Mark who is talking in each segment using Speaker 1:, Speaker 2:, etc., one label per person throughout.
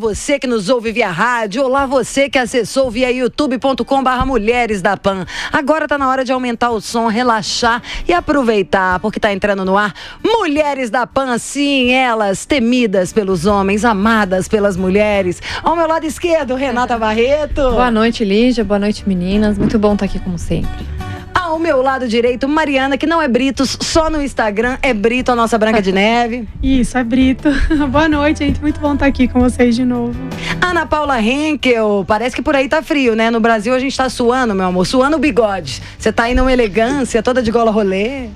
Speaker 1: você que nos ouve via rádio, olá você que acessou via youtube.com/Mulheres da Pan. Agora tá na hora de aumentar o som, relaxar e aproveitar, porque tá entrando no ar Mulheres da Pan, sim, elas temidas pelos homens, amadas pelas mulheres. Ao meu lado esquerdo, Renata Barreto.
Speaker 2: Boa noite, Lígia, boa noite, meninas. Muito bom estar aqui como sempre.
Speaker 1: Ao meu lado direito, Mariana, que não é Britos, só no Instagram é Brito, a nossa Branca de Neve.
Speaker 3: Isso, é Brito. Boa noite, gente. Muito bom estar aqui com vocês de novo.
Speaker 1: Ana Paula Henkel, parece que por aí tá frio, né? No Brasil a gente tá suando, meu amor, suando o bigode. Você tá aí numa elegância, toda de gola rolê.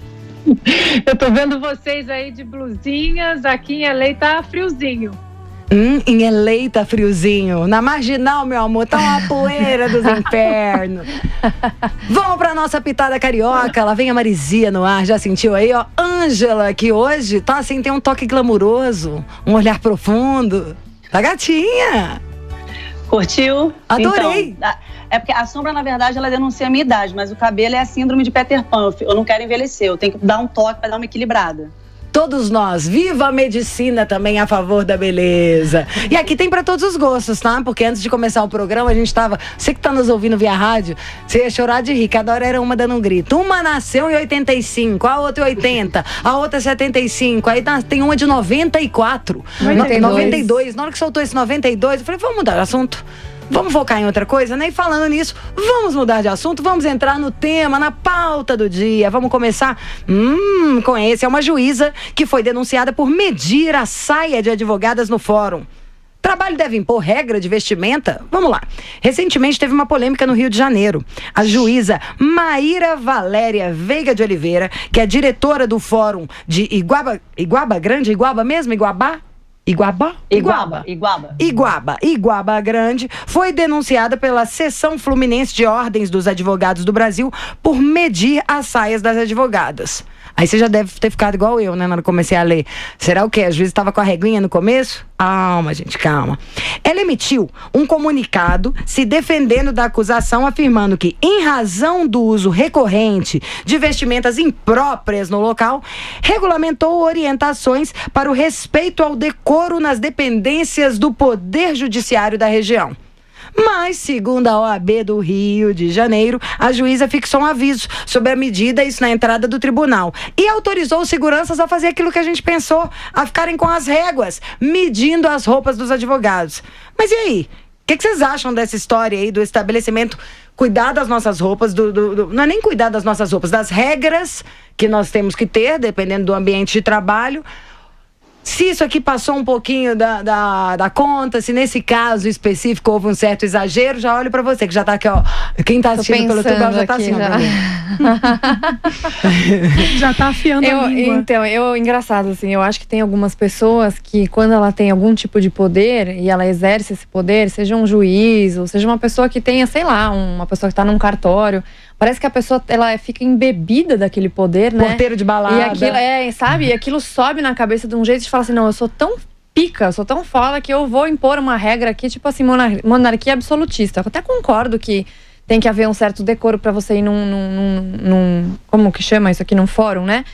Speaker 4: Eu tô vendo vocês aí de blusinhas, aqui em LA tá friozinho.
Speaker 1: Em LA tá friozinho. Na Marginal, meu amor, tá uma poeira dos infernos. Vamos pra nossa pitada carioca. Lá vem a Marizia no ar, já sentiu aí, ó? Ângela, que hoje tá assim, tem um toque glamuroso, um olhar profundo. Tá gatinha.
Speaker 5: Curtiu?
Speaker 1: Adorei.
Speaker 5: Então, é porque a sombra, na verdade, ela denuncia a minha idade, mas o cabelo é a síndrome de Peter Pan. Eu não quero envelhecer, eu tenho que dar um toque pra dar uma equilibrada.
Speaker 1: Todos nós, viva a medicina também a favor da beleza. E aqui tem pra todos os gostos, tá? Porque antes de começar o programa, a gente tava... Você que tá nos ouvindo via rádio, você ia chorar de rir, cada hora era uma dando um grito. Uma nasceu em 85, a outra em 80, a outra 75, aí tem uma de 94. 92. Na hora que soltou esse 92, eu falei, vamos mudar de assunto. Vamos focar em outra coisa, né? E falando nisso, vamos mudar de assunto, vamos entrar no tema, na pauta do dia. Vamos começar com esse. É uma juíza que foi denunciada por medir a saia de advogadas no fórum. Trabalho deve impor regra de vestimenta? Vamos lá. Recentemente teve uma polêmica no Rio de Janeiro. A juíza Maíra Valéria Veiga de Oliveira, que é diretora do fórum de Iguaba Grande, foi denunciada pela Seção Fluminense de Ordens dos Advogados do Brasil por medir as saias das advogadas. Aí você já deve ter ficado igual eu, né, na hora que comecei a ler. Será o quê? A juíza estava com a reguinha no começo? Calma, gente, calma. Ela emitiu um comunicado se defendendo da acusação, afirmando que, em razão do uso recorrente de vestimentas impróprias no local, regulamentou orientações para o respeito ao decoro nas dependências do Poder Judiciário da região. Mas, segundo a OAB do Rio de Janeiro, a juíza fixou um aviso sobre a medida, isso na entrada do tribunal, e autorizou os seguranças a fazer aquilo que a gente pensou, a ficarem com as réguas, medindo as roupas dos advogados. Mas e aí? O que vocês acham dessa história aí do estabelecimento cuidar das nossas roupas, não é nem cuidar das nossas roupas, das regras que nós temos que ter, dependendo do ambiente de trabalho? Se isso aqui passou um pouquinho da conta, se nesse caso específico houve um certo exagero, já olho pra você, que já tá aqui, ó. Quem tá assistindo pelo YouTube já tá assim,
Speaker 3: Já tá afiando a língua.
Speaker 2: Então, engraçado, assim, eu acho que tem algumas pessoas que, quando ela tem algum tipo de poder e ela exerce esse poder, seja um juiz, ou seja uma pessoa que tenha, sei lá, uma pessoa que tá num cartório, parece que a pessoa, ela fica embebida daquele poder, né?
Speaker 1: Porteiro de balada.
Speaker 2: E aquilo, sabe? E aquilo sobe na cabeça de um jeito de falar assim, não, eu sou tão pica, eu sou tão foda que eu vou impor uma regra aqui, tipo assim, monarquia absolutista. Eu até concordo que tem que haver um certo decoro pra você ir num como que chama isso aqui? Num fórum, né?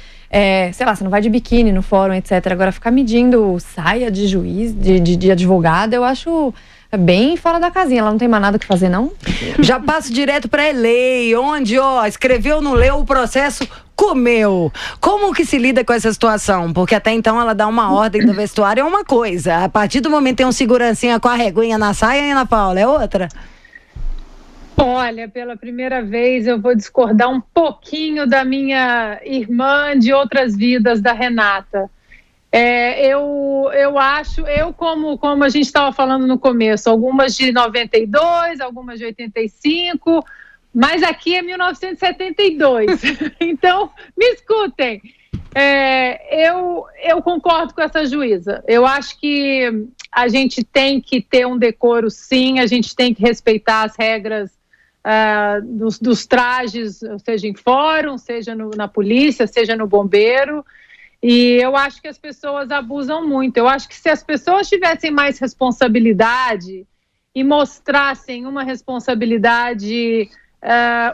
Speaker 2: Sei lá, você não vai de biquíni no fórum, etc. Agora, ficar medindo saia de juiz, de advogada, eu acho... bem fora da casinha, ela não tem mais nada que fazer, não?
Speaker 1: Já passo direto pra LA, onde, ó, escreveu, não leu, o processo comeu. Como que se lida com essa situação? Porque até então ela dá uma ordem do vestuário, é uma coisa. A partir do momento tem um segurancinha com a reguinha na saia, Ana Paula, é outra?
Speaker 4: Olha, pela primeira vez eu vou discordar um pouquinho da minha irmã de outras vidas, da Renata. Eu acho, como a gente estava falando no começo, algumas de 92, algumas de 85, mas aqui é 1972. Então, me escutem. Eu concordo com essa juíza. Eu acho que a gente tem que ter um decoro, sim, a gente tem que respeitar as regras dos trajes, seja em fórum, seja na polícia, seja no bombeiro. E eu acho que as pessoas abusam muito. Eu acho que se as pessoas tivessem mais responsabilidade e mostrassem uma responsabilidade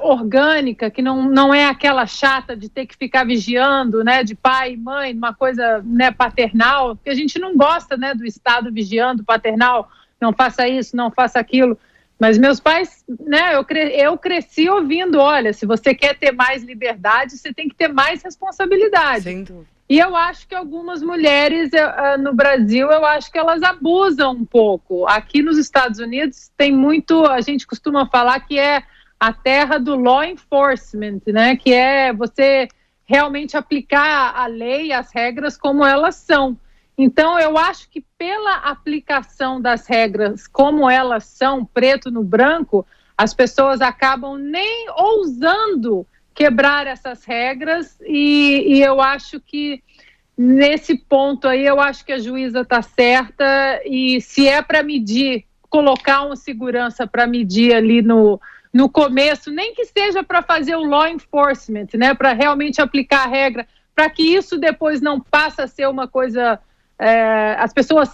Speaker 4: orgânica, que não é aquela chata de ter que ficar vigiando, né, de pai e mãe, uma coisa, né, paternal, que a gente não gosta, né, do Estado vigiando, paternal, não faça isso, não faça aquilo. Mas meus pais, né, eu cresci ouvindo, olha, se você quer ter mais liberdade, você tem que ter mais responsabilidade.
Speaker 1: Sem dúvida.
Speaker 4: E eu acho que algumas mulheres no Brasil, eu acho que elas abusam um pouco. Aqui nos Estados Unidos tem muito, a gente costuma falar que é a terra do law enforcement, né, que é você realmente aplicar a lei, as regras como elas são. Então, eu acho que pela aplicação das regras como elas são, preto no branco, as pessoas acabam nem ousando quebrar essas regras e eu acho que nesse ponto aí, eu acho que a juíza está certa e se é para medir, colocar uma segurança para medir ali no começo, nem que seja para fazer o law enforcement, né, para realmente aplicar a regra, para que isso depois não passe a ser uma coisa... as pessoas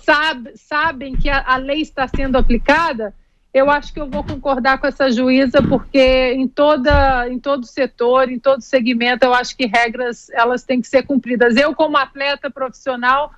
Speaker 4: sabem que a lei está sendo aplicada, eu acho que eu vou concordar com essa juíza, porque em todo setor, em todo segmento, eu acho que regras elas têm que ser cumpridas. Eu, como atleta profissional,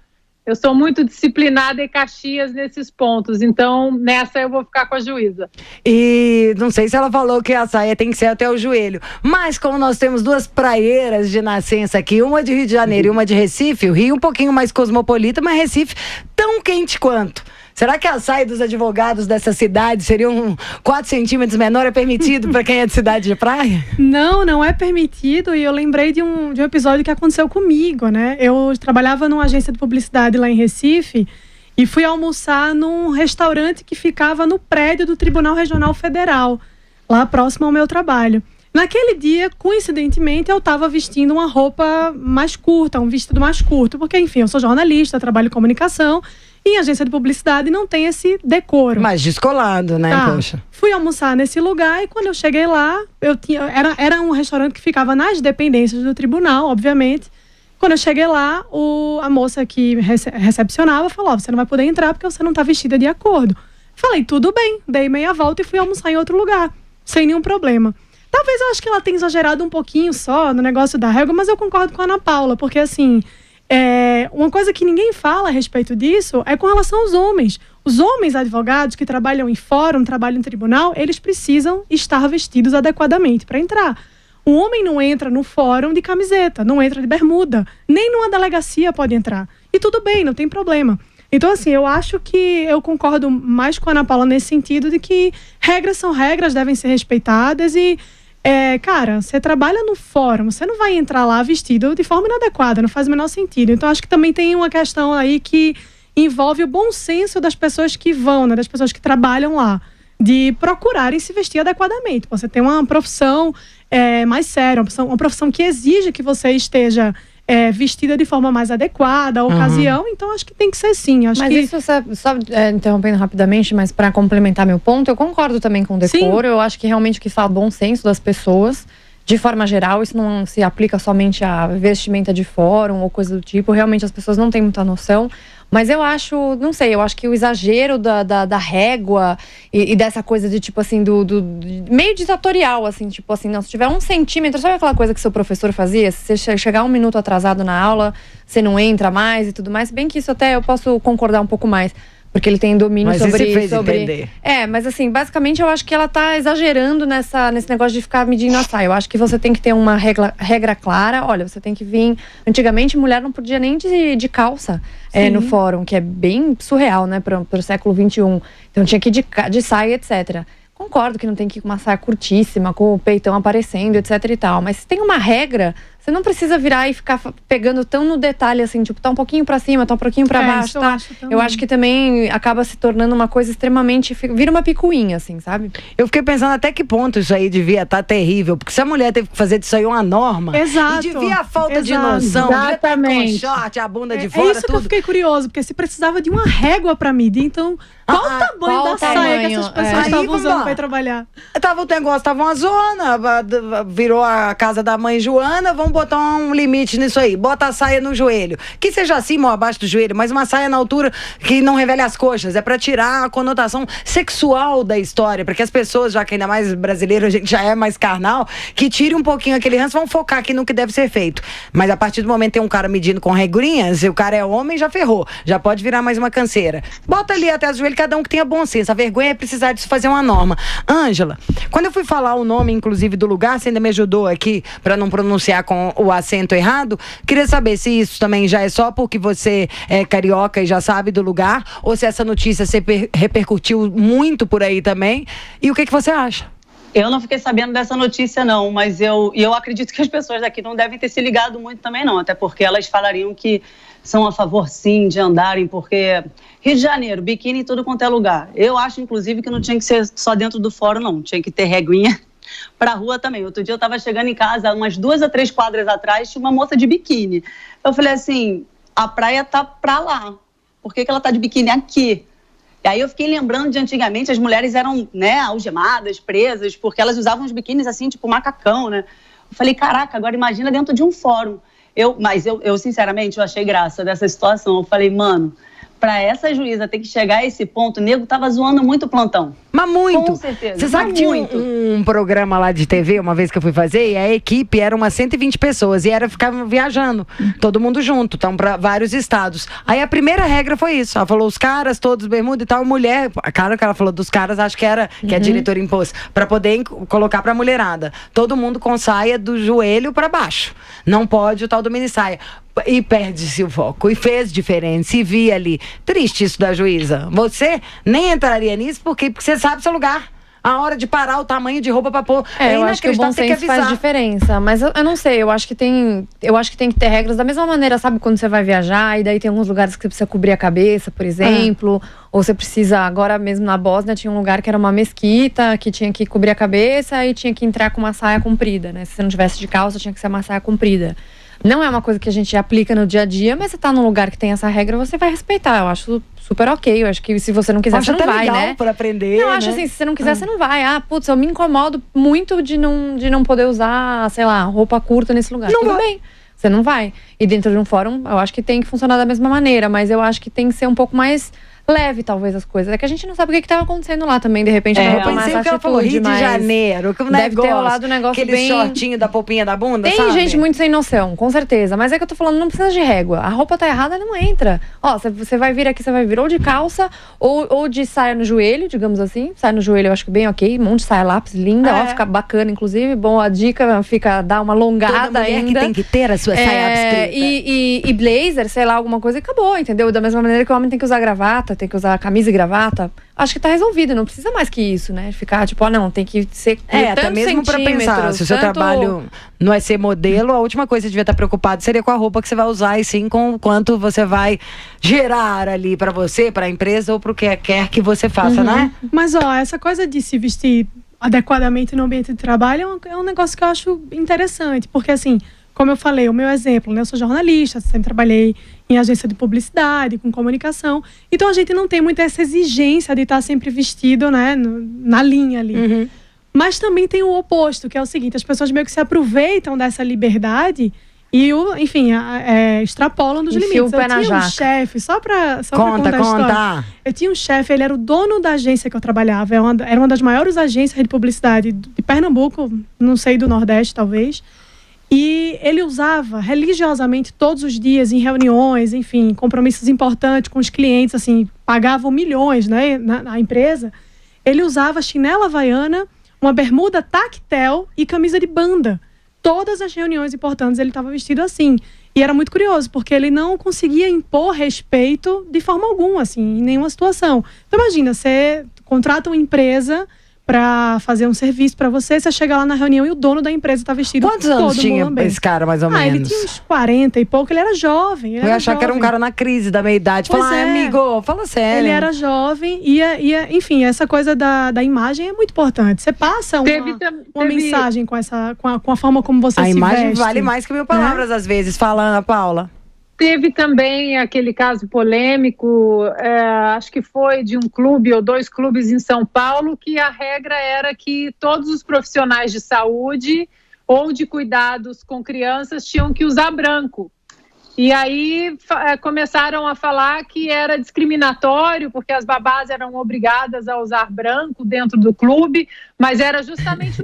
Speaker 4: eu sou muito disciplinada e Caxias nesses pontos, então nessa eu vou ficar com a juíza.
Speaker 1: E não sei se ela falou que a saia tem que ser até o joelho, mas como nós temos duas praieiras de nascença aqui, uma de Rio de Janeiro e uma de Recife, o Rio um pouquinho mais cosmopolita, mas Recife tão quente quanto. Será que a saia dos advogados dessa cidade seriam 4 centímetros menor? É permitido para quem é de cidade de praia?
Speaker 3: Não é permitido. E eu lembrei de um episódio que aconteceu comigo, né? Eu trabalhava numa agência de publicidade lá em Recife e fui almoçar num restaurante que ficava no prédio do Tribunal Regional Federal, lá próximo ao meu trabalho. Naquele dia, coincidentemente, eu estava vestindo uma roupa mais curta, um vestido mais curto, porque, enfim, eu sou jornalista, trabalho em comunicação. E em agência de publicidade não tem esse decoro.
Speaker 1: Mais descolado, né?
Speaker 3: Tá.
Speaker 1: Poxa.
Speaker 3: Fui almoçar nesse lugar e quando eu cheguei lá, era um restaurante que ficava nas dependências do tribunal, obviamente. Quando eu cheguei lá, a moça que recepcionava falou: você não vai poder entrar porque você não está vestida de acordo. Falei, tudo bem, dei meia volta e fui almoçar em outro lugar, sem nenhum problema. Talvez eu acho que ela tenha exagerado um pouquinho só no negócio da régua, mas eu concordo com a Ana Paula, porque assim... uma coisa que ninguém fala a respeito disso é com relação aos homens. Os homens advogados que trabalham em fórum, trabalham em tribunal, eles precisam estar vestidos adequadamente para entrar. O homem não entra no fórum de camiseta, não entra de bermuda, nem numa delegacia pode entrar. E tudo bem, não tem problema. Então, assim, eu acho que eu concordo mais com a Ana Paula nesse sentido de que regras são regras, devem ser respeitadas e... cara, você trabalha no fórum, você não vai entrar lá vestido de forma inadequada, não faz o menor sentido. Então, acho que também tem uma questão aí que envolve o bom senso das pessoas que vão, né, das pessoas que trabalham lá, de procurarem se vestir adequadamente. Você tem uma profissão mais séria, uma profissão que exige que você esteja vestida de forma mais adequada à ocasião, então acho que tem que ser sim. Acho
Speaker 2: mas
Speaker 3: que...
Speaker 2: isso, só interrompendo rapidamente, mas para complementar meu ponto, eu concordo também com o decoro. Sim. Eu acho que realmente o que fala bom senso das pessoas, de forma geral, isso não se aplica somente à vestimenta de fórum ou coisa do tipo, realmente as pessoas não têm muita noção. Mas eu acho, não sei, eu acho que o exagero da régua e dessa coisa de tipo assim, meio ditatorial, assim, tipo assim, não, se tiver 1 centímetro, sabe aquela coisa que seu professor fazia? Se você chegar 1 minuto atrasado na aula, você não entra mais e tudo mais, bem que isso até eu posso concordar um pouco mais. Porque ele tem domínio
Speaker 1: mas
Speaker 2: sobre...
Speaker 1: Mas isso fez entender.
Speaker 2: Mas assim, basicamente eu acho que ela tá exagerando nesse negócio de ficar medindo a saia. Eu acho que você tem que ter uma regra clara. Olha, você tem que vir... Antigamente, mulher não podia nem de calça no fórum, que é bem surreal, né, pro século XXI. Então tinha que ir de saia, etc. Concordo que não tem que ir com uma saia curtíssima, com o peitão aparecendo, etc e tal. Mas se tem uma regra... Você não precisa virar e ficar pegando tão no detalhe, assim, tipo, tá um pouquinho pra cima, tá um pouquinho pra baixo, tá? Eu acho que também acaba se tornando uma coisa extremamente... Vira uma picuinha, assim, sabe?
Speaker 1: Eu fiquei pensando até que ponto isso aí devia estar terrível, porque se a mulher teve que fazer disso aí uma norma...
Speaker 3: Exato.
Speaker 1: E devia a falta de noção,
Speaker 4: exatamente,
Speaker 1: devia com short, a bunda de fora,
Speaker 3: isso
Speaker 1: tudo.
Speaker 3: Que eu fiquei curioso, porque se precisava de uma régua pra medir, então... Qual o tamanho da saia que essas pessoas estavam usando pra ir trabalhar?
Speaker 1: O negócio tava uma zona, virou a casa da mãe Joana, vamos botar um limite nisso aí. Bota a saia no joelho. Que seja acima ou abaixo do joelho, mas uma saia na altura que não revele as coxas. É pra tirar a conotação sexual da história, para que as pessoas, já que ainda mais brasileiro, a gente já é mais carnal, que tire um pouquinho aquele ranço, vão focar aqui no que deve ser feito. Mas a partir do momento que tem um cara medindo com regrinhas, se o cara é homem, já ferrou. Já pode virar mais uma canseira. Bota ali até os joelhos, cada um que tenha bom senso. A vergonha é precisar disso fazer uma norma. Ângela, quando eu fui falar o nome, inclusive, do lugar, você ainda me ajudou aqui para não pronunciar com o acento errado. Queria saber se isso também já é só porque você é carioca e já sabe do lugar, ou se essa notícia se repercutiu muito por aí também. E o que você acha?
Speaker 5: Eu não fiquei sabendo dessa notícia, não, mas eu acredito que as pessoas daqui não devem ter se ligado muito também, não, até porque elas falariam que são a favor, sim, de andarem, porque Rio de Janeiro, biquíni em tudo quanto é lugar. Eu acho, inclusive, que não tinha que ser só dentro do fórum, não, tinha que ter reguinha pra rua também. Outro dia eu tava chegando em casa, umas 2 a 3 quadras atrás, tinha uma moça de biquíni. Eu falei assim, a praia tá pra lá, por que ela tá de biquíni aqui? E aí eu fiquei lembrando de antigamente, as mulheres eram, né, algemadas, presas, porque elas usavam os biquínis assim, tipo macacão, né? Eu falei, caraca, agora imagina dentro de um fórum. Mas eu sinceramente, eu achei graça dessa situação. Eu falei, mano, pra essa juíza ter que chegar a esse ponto, o nego tava zoando muito o plantão.
Speaker 1: Mas muito.
Speaker 5: Com certeza.
Speaker 1: Você sabe que tinha um programa lá de TV, uma vez que eu fui fazer, e a equipe era umas 120 pessoas, e ficavam viajando, todo mundo junto, então pra vários estados. Aí a primeira regra foi isso, ela falou os caras, todos bermuda e tal, mulher, claro que ela falou dos caras, acho que era, que a diretora impôs, pra poder colocar pra mulherada. Todo mundo com saia do joelho pra baixo. Não pode o tal do mini saia. E perde-se o foco. E fez diferença. E vi ali. Triste isso da juíza. Você nem entraria nisso porque você sabe seu lugar. A hora de parar, o tamanho de roupa pra pôr.
Speaker 2: Eu acho que o bom senso faz diferença. Mas eu não sei, eu acho que tem que ter regras da mesma maneira, sabe? Quando você vai viajar, e daí tem alguns lugares que você precisa cobrir a cabeça, por exemplo. Ou você precisa, agora mesmo na Bósnia, tinha um lugar que era uma mesquita, que tinha que cobrir a cabeça e tinha que entrar com uma saia comprida, né? Se você não tivesse de calça, tinha que ser uma saia comprida. Não é uma coisa que a gente aplica no dia a dia, mas você tá num lugar que tem essa regra, você vai respeitar. Eu acho super ok. Eu acho que se você não quiser, você não vai,
Speaker 1: legal,
Speaker 2: né?
Speaker 1: Pra aprender,
Speaker 2: eu acho assim, se você não quiser, você não vai. Putz, eu me incomodo muito de não poder usar, sei lá, roupa curta nesse lugar. Tudo bem, você não vai. E dentro de um fórum, eu acho que tem que funcionar da mesma maneira, mas eu acho que tem que ser um pouco mais leve, talvez, as coisas. É que a gente não sabe o que estava acontecendo lá também, de repente.
Speaker 1: Eu pensei que ela falou Rio de Janeiro, que
Speaker 2: deve ter rolado um negócio
Speaker 1: aquele
Speaker 2: bem...
Speaker 1: shortinho da polpinha da bunda,
Speaker 2: Tem
Speaker 1: sabe?
Speaker 2: gente muito sem noção, com certeza. Mas é que eu tô falando, não precisa de régua. A roupa tá errada, não entra. Ó, você vai vir aqui, você vai vir ou de calça, ou de saia no joelho, digamos assim. Saia no joelho eu acho que bem ok. Um monte de saia lápis, linda, ó, fica bacana, inclusive. Bom, a dica fica dar uma alongada.
Speaker 1: Toda mulher
Speaker 2: ainda.
Speaker 1: Que tem que ter a sua saia abstrita.
Speaker 2: E blazer, sei lá, alguma coisa, e acabou, entendeu? Da mesma maneira que o homem tem que usar gravata, tem que usar camisa e gravata, acho que tá resolvido, não precisa mais que isso, né? Ficar tipo, não, tem que ser
Speaker 1: até mesmo pra pensar, se o seu trabalho não é ser modelo, a última coisa que você devia estar preocupado seria com a roupa que você vai usar, e sim com o quanto você vai gerar ali pra você, pra empresa ou pro que quer que você faça, né?
Speaker 3: Mas ó, essa coisa de se vestir adequadamente no ambiente de trabalho é um negócio que eu acho interessante, porque assim, como eu falei, o meu exemplo, né? Eu sou jornalista, sempre trabalhei em agência de publicidade, com comunicação. Então a gente não tem muito essa exigência de estar sempre vestido, né, na linha ali. Mas também tem o oposto, que é o seguinte: as pessoas meio que se aproveitam dessa liberdade e, enfim, extrapolam dos limites. Eu tinha um chefe, só pra contar a história. Eu tinha um chefe, ele era o dono da agência que eu trabalhava. Era uma das maiores agências de publicidade de Pernambuco, não sei, do Nordeste, talvez. E ele usava religiosamente todos os dias em reuniões, enfim, compromissos importantes com os clientes, assim, pagavam milhões, né, na empresa. Ele usava chinela havaiana, uma bermuda tactel e camisa de banda. Todas as reuniões importantes ele estava vestido assim. E era muito curioso, porque ele não conseguia impor respeito de forma alguma, assim, em nenhuma situação. Então imagina, você contrata uma empresa pra fazer um serviço pra você chega lá na reunião e o dono da empresa tá vestido todo.
Speaker 1: Quantos anos tinha esse cara, mais ou menos?
Speaker 3: Ele tinha uns 40 e pouco, ele era jovem.
Speaker 1: Eu ia achar que era um cara na crise da meia-idade. Fala, amigo, fala sério.
Speaker 3: Ele era jovem e enfim, essa coisa da imagem é muito importante. Você passa uma mensagem com a forma como você se veste.
Speaker 1: A imagem vale mais que 1000 palavras, às vezes, falando, Paula.
Speaker 4: Teve também aquele caso polêmico, acho que foi de um clube ou 2 clubes em São Paulo, que a regra era que todos os profissionais de saúde ou de cuidados com crianças tinham que usar branco. E aí começaram a falar que era discriminatório, porque as babás eram obrigadas a usar branco dentro do clube, mas era justamente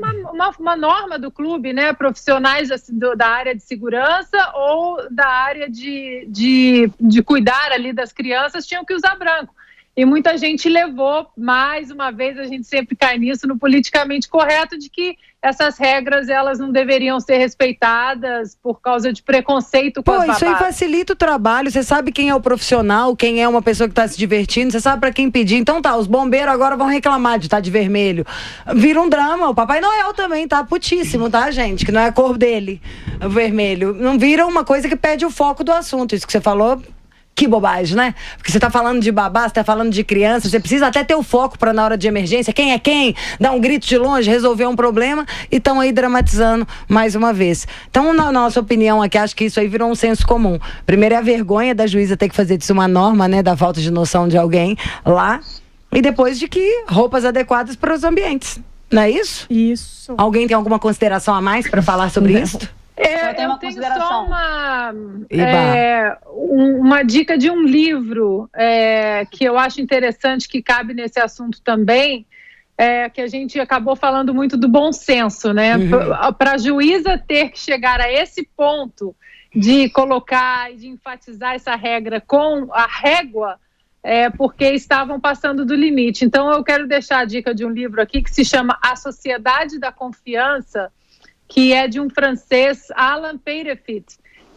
Speaker 4: uma norma do clube, né? Profissionais da área de segurança ou da área de cuidar ali das crianças tinham que usar branco. E muita gente levou, mais uma vez, a gente sempre cai nisso, no politicamente correto, de que essas regras, elas não deveriam ser respeitadas por causa de preconceito com as babás.
Speaker 1: Isso aí facilita o trabalho, você sabe quem é o profissional, quem é uma pessoa que está se divertindo, você sabe para quem pedir. Então tá, os bombeiros agora vão reclamar de estar de vermelho. Vira um drama, o Papai Noel também tá putíssimo, tá, gente? Que não é a cor dele, o vermelho. Não vira uma coisa que perde o foco do assunto, isso que você falou. Que bobagem, né? Porque você tá falando de babá, você tá falando de criança, você precisa até ter o foco para na hora de emergência, quem é quem, dar um grito de longe, resolver um problema, e estão aí dramatizando mais uma vez. Então, na nossa opinião aqui, acho que isso aí virou um senso comum. Primeiro é a vergonha da juíza ter que fazer disso uma norma, né, da falta de noção de alguém lá, e depois de que roupas adequadas para os ambientes. Não é isso?
Speaker 3: Isso.
Speaker 1: Alguém tem alguma consideração a mais para falar sobre isso?
Speaker 4: Eu tenho só uma dica de um livro que eu acho interessante, que cabe nesse assunto também, que a gente acabou falando muito do bom senso, né? Para a juíza ter que chegar a esse ponto de colocar e de enfatizar essa regra com a régua, porque estavam passando do limite. Então eu quero deixar a dica de um livro aqui que se chama A Sociedade da Confiança, que é de um francês, Alan Peirefit,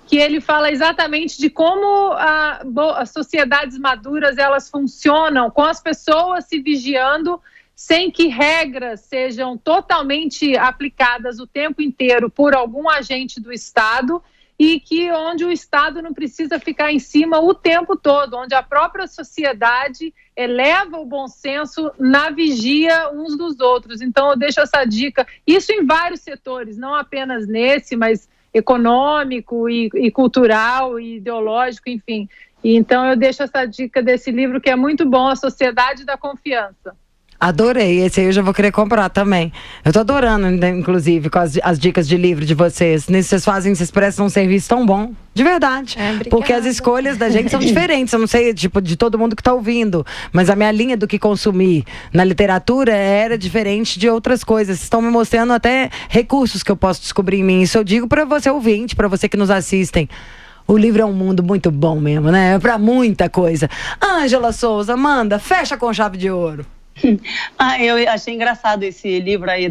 Speaker 4: que ele fala exatamente de como as sociedades maduras, elas funcionam com as pessoas se vigiando sem que regras sejam totalmente aplicadas o tempo inteiro por algum agente do Estado, e que onde o Estado não precisa ficar em cima o tempo todo, onde a própria sociedade eleva o bom senso na vigia uns dos outros. Então eu deixo essa dica, isso em vários setores, não apenas nesse, mas econômico e cultural e ideológico, enfim. E então eu deixo essa dica desse livro, que é muito bom, A Sociedade da Confiança.
Speaker 1: Adorei, esse aí eu já vou querer comprar também. Eu tô adorando, inclusive, com as dicas de livro de vocês. Vocês prestam um serviço tão bom, de verdade. Porque as escolhas da gente são diferentes. Eu não sei, tipo, de todo mundo que tá ouvindo, mas a minha linha do que consumir na literatura era diferente de outras coisas. Estão me mostrando até recursos que eu posso descobrir em mim. Isso eu digo para você ouvinte, para você que nos assistem. O livro é um mundo muito bom mesmo, né? Pra muita coisa. Ângela Souza, manda, fecha com chave de ouro.
Speaker 5: Eu achei engraçado esse livro aí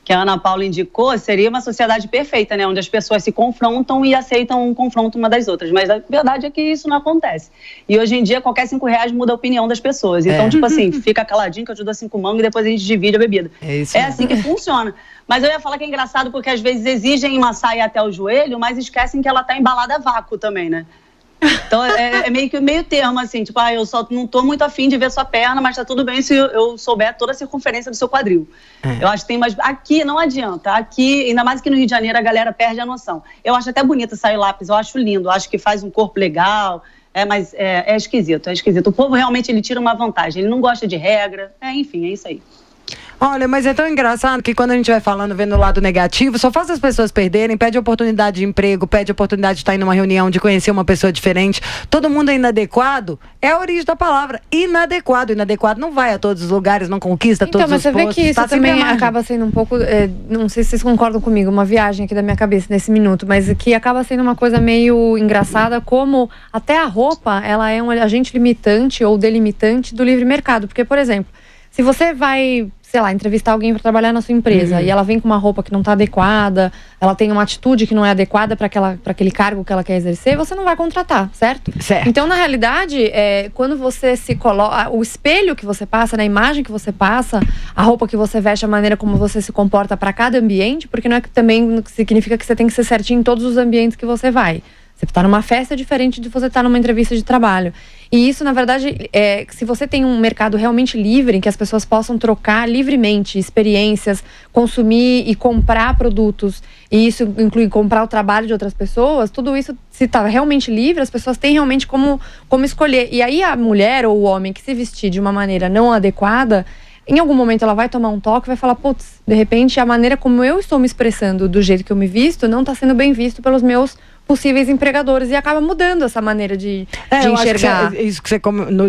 Speaker 5: que a Ana Paula indicou. Seria uma sociedade perfeita, né? Onde as pessoas se confrontam e aceitam um confronto uma das outras. Mas a verdade é que isso não acontece. E hoje em dia, qualquer R$5 muda a opinião das pessoas. Então, tipo assim, fica caladinho que eu te dou 5 mangos e depois a gente divide a bebida. É assim que funciona. Mas eu ia falar que é engraçado porque às vezes exigem uma saia até o joelho, mas esquecem que ela tá embalada a vácuo também, né? Então é meio que meio termo, assim, tipo, eu só não tô muito afim de ver sua perna, mas tá tudo bem se eu souber toda a circunferência do seu quadril. Eu acho que tem mais. Aqui não adianta. Aqui, ainda mais aqui no Rio de Janeiro, a galera perde a noção. Eu acho até bonito sair lápis, eu acho lindo, eu acho que faz um corpo legal, mas é esquisito, é esquisito. O povo realmente ele tira uma vantagem, ele não gosta de regra, enfim, é isso aí.
Speaker 1: Olha, mas é tão engraçado que quando a gente vai falando, vendo o lado negativo, só faz as pessoas perderem, pede oportunidade de emprego, pede oportunidade de estar em uma reunião, de conhecer uma pessoa diferente. Todo mundo é inadequado, é a origem da palavra, inadequado. Inadequado não vai a todos os lugares, não conquista todos os postos.
Speaker 2: Então, mas você vê que isso também acaba sendo um pouco, não sei se vocês concordam comigo, uma viagem aqui da minha cabeça nesse minuto, mas que acaba sendo uma coisa meio engraçada, como até a roupa, ela é um agente limitante ou delimitante do livre mercado. Porque, por exemplo, se você vai, sei lá, entrevistar alguém para trabalhar na sua empresa e ela vem com uma roupa que não está adequada, ela tem uma atitude que não é adequada para aquele cargo que ela quer exercer, você não vai contratar, certo? Então, na realidade, quando você se coloca, o espelho que você passa, né, a imagem que você passa, a roupa que você veste, a maneira como você se comporta para cada ambiente, porque não é que também significa que você tem que ser certinho em todos os ambientes que você vai. Você está numa festa diferente de você estar numa entrevista de trabalho. E isso, na verdade, se você tem um mercado realmente livre, em que as pessoas possam trocar livremente experiências, consumir e comprar produtos, e isso inclui comprar o trabalho de outras pessoas, tudo isso, se está realmente livre, as pessoas têm realmente como escolher. E aí a mulher ou o homem que se vestir de uma maneira não adequada, em algum momento ela vai tomar um toque e vai falar, putz, de repente a maneira como eu estou me expressando do jeito que eu me visto não está sendo bem visto pelos meus possíveis empregadores, e acaba mudando essa maneira de enxergar.
Speaker 1: Isso que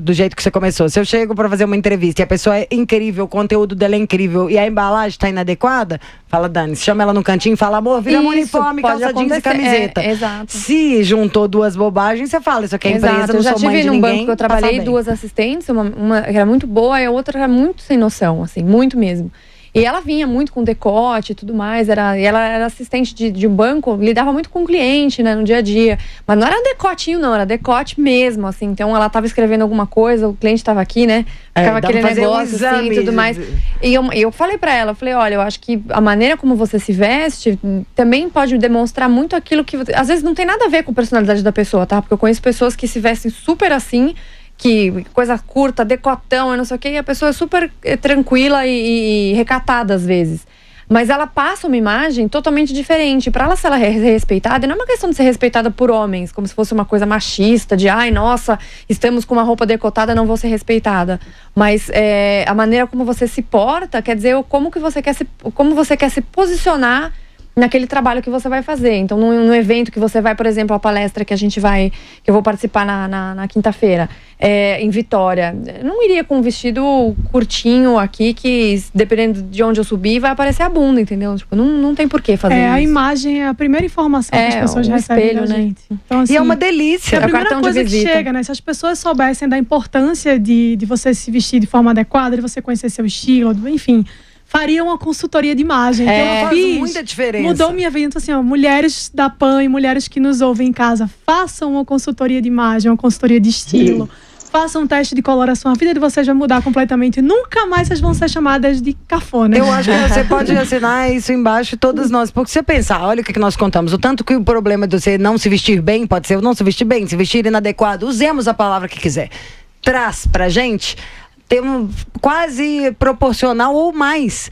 Speaker 1: do jeito que você começou. Se eu chego para fazer uma entrevista e a pessoa é incrível, o conteúdo dela é incrível e a embalagem está inadequada, fala, Dani, chama ela no cantinho e fala, amor, vira um uniforme, calça jeans e camiseta.
Speaker 2: Exato.
Speaker 1: Se juntou duas bobagens, você fala, isso aqui é empresa,
Speaker 2: Exato.
Speaker 1: não
Speaker 2: eu já
Speaker 1: sou mãe de
Speaker 2: tive num
Speaker 1: ninguém,
Speaker 2: banco que eu trabalhei duas assistentes, uma que era muito boa e a outra era muito sem noção, assim, muito mesmo. E ela vinha muito com decote e tudo mais, e ela era assistente de um banco, lidava muito com o cliente, né, no dia a dia. Mas não era decotinho, não, era decote mesmo, assim. Então ela estava escrevendo alguma coisa, o cliente estava aqui, né, ficava aquele negócio assim e tudo mais. E eu falei pra ela, olha, eu acho que a maneira como você se veste também pode demonstrar muito aquilo que... Às vezes não tem nada a ver com a personalidade da pessoa, tá? Porque eu conheço pessoas que se vestem super assim, que coisa curta, decotão e não sei o que, e a pessoa é super tranquila e recatada às vezes. Mas ela passa uma imagem totalmente diferente. Para ela ser respeitada, e não é uma questão de ser respeitada por homens, como se fosse uma coisa machista, de ai, nossa, estamos com uma roupa decotada, não vou ser respeitada. Mas a maneira como você se porta, quer dizer, como você quer se posicionar naquele trabalho que você vai fazer. Então, no evento que você vai, por exemplo, a palestra que eu vou participar na quinta-feira, em Vitória, eu não iria com um vestido curtinho aqui, que dependendo de onde eu subir, vai aparecer a bunda, entendeu? Tipo, não tem por que fazer isso.
Speaker 3: A imagem é a primeira informação que as pessoas recebem
Speaker 2: espelho,
Speaker 3: da gente.
Speaker 2: Né?
Speaker 3: Então, assim,
Speaker 1: e é uma delícia.
Speaker 3: É a primeira coisa que chega, né? Se as pessoas soubessem da importância de você se vestir de forma adequada, de você conhecer seu estilo, enfim, faria uma consultoria de imagem. Que eu
Speaker 1: faz
Speaker 3: fiz,
Speaker 1: muita diferença.
Speaker 3: Mudou minha vida. Então, assim, mulheres da PAN e mulheres que nos ouvem em casa, façam uma consultoria de imagem, uma consultoria de estilo. Façam um teste de coloração. A vida de vocês vai mudar completamente. Nunca mais vocês vão ser chamadas de cafona.
Speaker 1: Eu acho que você pode assinar isso embaixo, todas nós. Porque se você pensar, olha o que nós contamos. O tanto que o problema de você não se vestir bem, pode ser não se vestir bem, se vestir inadequado. Usemos a palavra que quiser. Traz pra gente ter quase proporcional ou mais